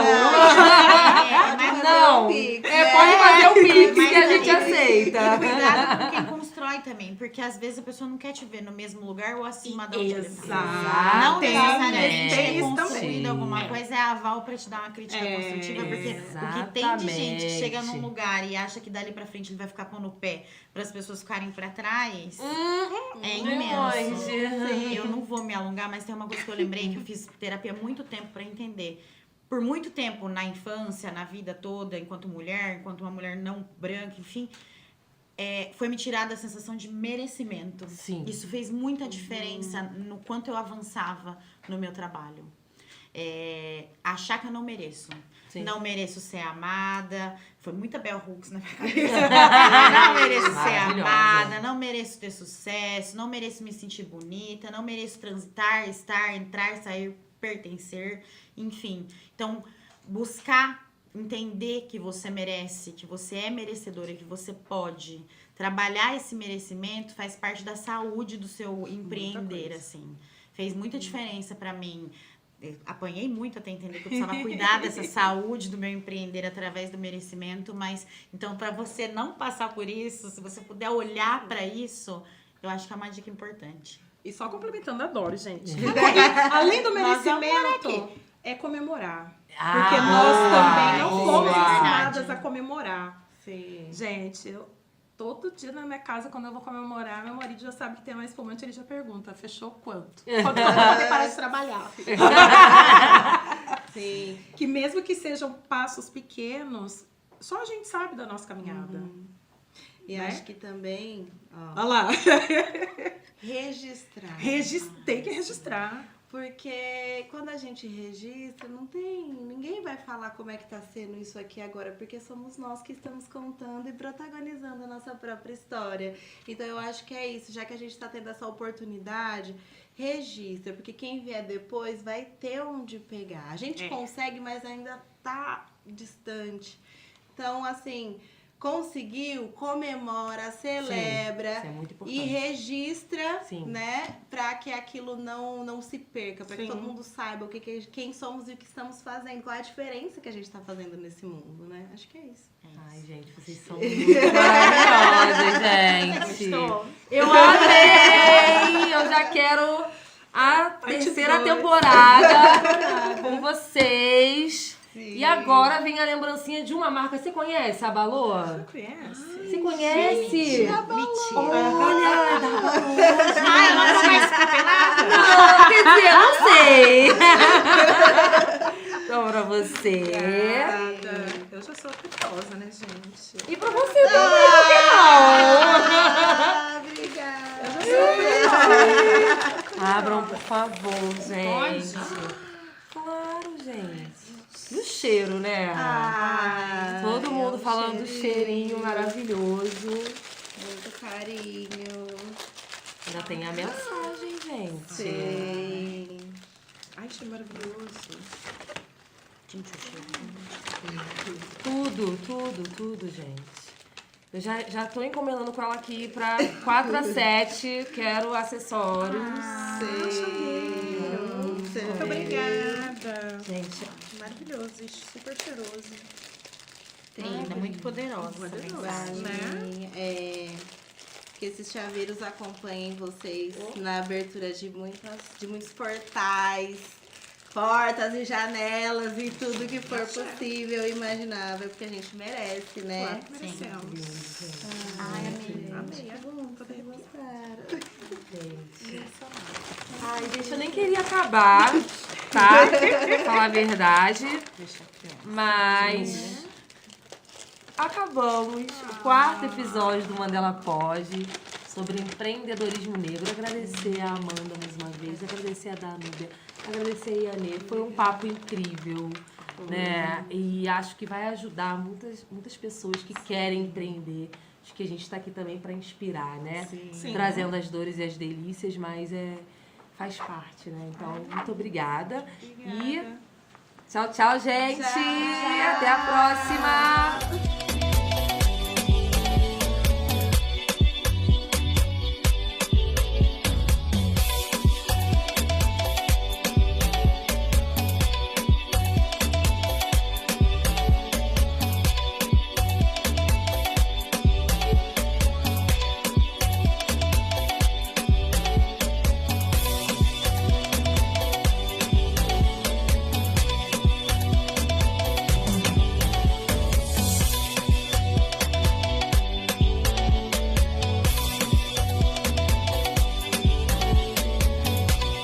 Não. Pode fazer o pix que a gente aceita. Cuidado com quem constrói também, porque às vezes a pessoa não quer te ver no mesmo lugar ou acima da outra. Não necessariamente ter construído alguma coisa é aval pra te dar uma crítica construtiva, porque o que tem de gente que chega num lugar e acha que dali pra frente ele vai ficar pondo o pé para as pessoas ficarem para trás, é imenso. Eu não vou me alongar, mas tem uma coisa que eu lembrei que eu fiz terapia há muito tempo para entender. Por muito tempo, na infância, na vida toda, enquanto uma mulher não branca, enfim, foi me tirada a sensação de merecimento. Sim. Isso fez muita diferença no quanto eu avançava no meu trabalho. Achar que eu não mereço. Sim. Não mereço ser amada. Foi muita Bell Hooks na minha cabeça. Não mereço ser amada, não mereço ter sucesso, não mereço me sentir bonita, não mereço transitar, estar, entrar, sair, pertencer, enfim. Então, buscar entender que você merece, que você é merecedora, que você pode trabalhar esse merecimento faz parte da saúde do seu empreender, assim. Fez muita diferença pra mim. Apanhei muito até entender que eu precisava cuidar dessa saúde do meu empreender através do merecimento, mas então para você não passar por isso, se você puder olhar para isso, eu acho que é uma dica importante. E só complementando, adoro, gente. Além do merecimento, é comemorar. Porque nós também não fomos ensinadas a comemorar. Sim. Gente, todo dia na minha casa, quando eu vou comemorar, meu marido já sabe que tem mais espumante, ele já pergunta, fechou quanto? Quanto eu vou poder parar de trabalhar? Sim. Que mesmo que sejam passos pequenos, só a gente sabe da nossa caminhada. E acho que também... Olha lá. Registrar. Tem que registrar. Porque quando a gente registra, ninguém vai falar como é que tá sendo isso aqui agora, porque somos nós que estamos contando e protagonizando a nossa própria história. Então eu acho que é isso, já que a gente tá tendo essa oportunidade, registra, porque quem vier depois vai ter onde pegar. A gente consegue, mas ainda tá distante. Então, assim... Conseguiu, comemora, celebra e registra, né, para que aquilo não se perca, para que todo mundo saiba quem somos e o que estamos fazendo, qual é a diferença que a gente está fazendo nesse mundo, né? Acho que é isso. Ai, gente, vocês são muito maravilhosas, gente. Eu amei! Eu já quero a terceira temporada com vocês. Sim. E agora vem a lembrancinha de uma marca. Você conhece a Baloa? Conhece? Você conhece? Mentira. Olha, da Baloa. Ah, eu não conheço capelada. Não, quer dizer, eu não sei. Então, pra você. Obrigada. Eu já sou apetosa, né, gente? E pra você também, por que não? Ah, obrigada. Abram, por favor, gente. Pode? Claro, gente. E o cheiro, né? Todo mundo falando do cheirinho maravilhoso. Muito carinho. Ainda tem a mensagem, gente. Sim. Ai, cheiro maravilhoso. Gente, o cheiro. Tudo, gente. Eu já tô encomendando com ela aqui pra 4 a 7. Quero acessórios. Muito obrigada. Gente, Maravilhoso, super cheiroso. Linda, muito poderosa. essa Poderosa. mensagem. Né? Que esses chaveiros acompanhem vocês na abertura de muitos portais, portas e janelas e tudo que for possível e imaginável, porque a gente merece, né? Claro que merecemos. Ai, amiga. Amei, é bom poder Gostaram. gente. Ai, gente, eu nem queria acabar, tá? Pra falar a verdade. Mas acabamos o 4º episódio do Mandela Pode sobre empreendedorismo negro. Agradecer a Amanda mais uma vez, agradecer a Danúbia, agradecer a Ianê. Foi um papo incrível, né? E acho que vai ajudar muitas pessoas que querem empreender. Acho que a gente está aqui também para inspirar, né? Sim. Trazendo as dores e as delícias, mas faz parte, né? Então, muito obrigada. E tchau, gente. Tchau. Até a próxima.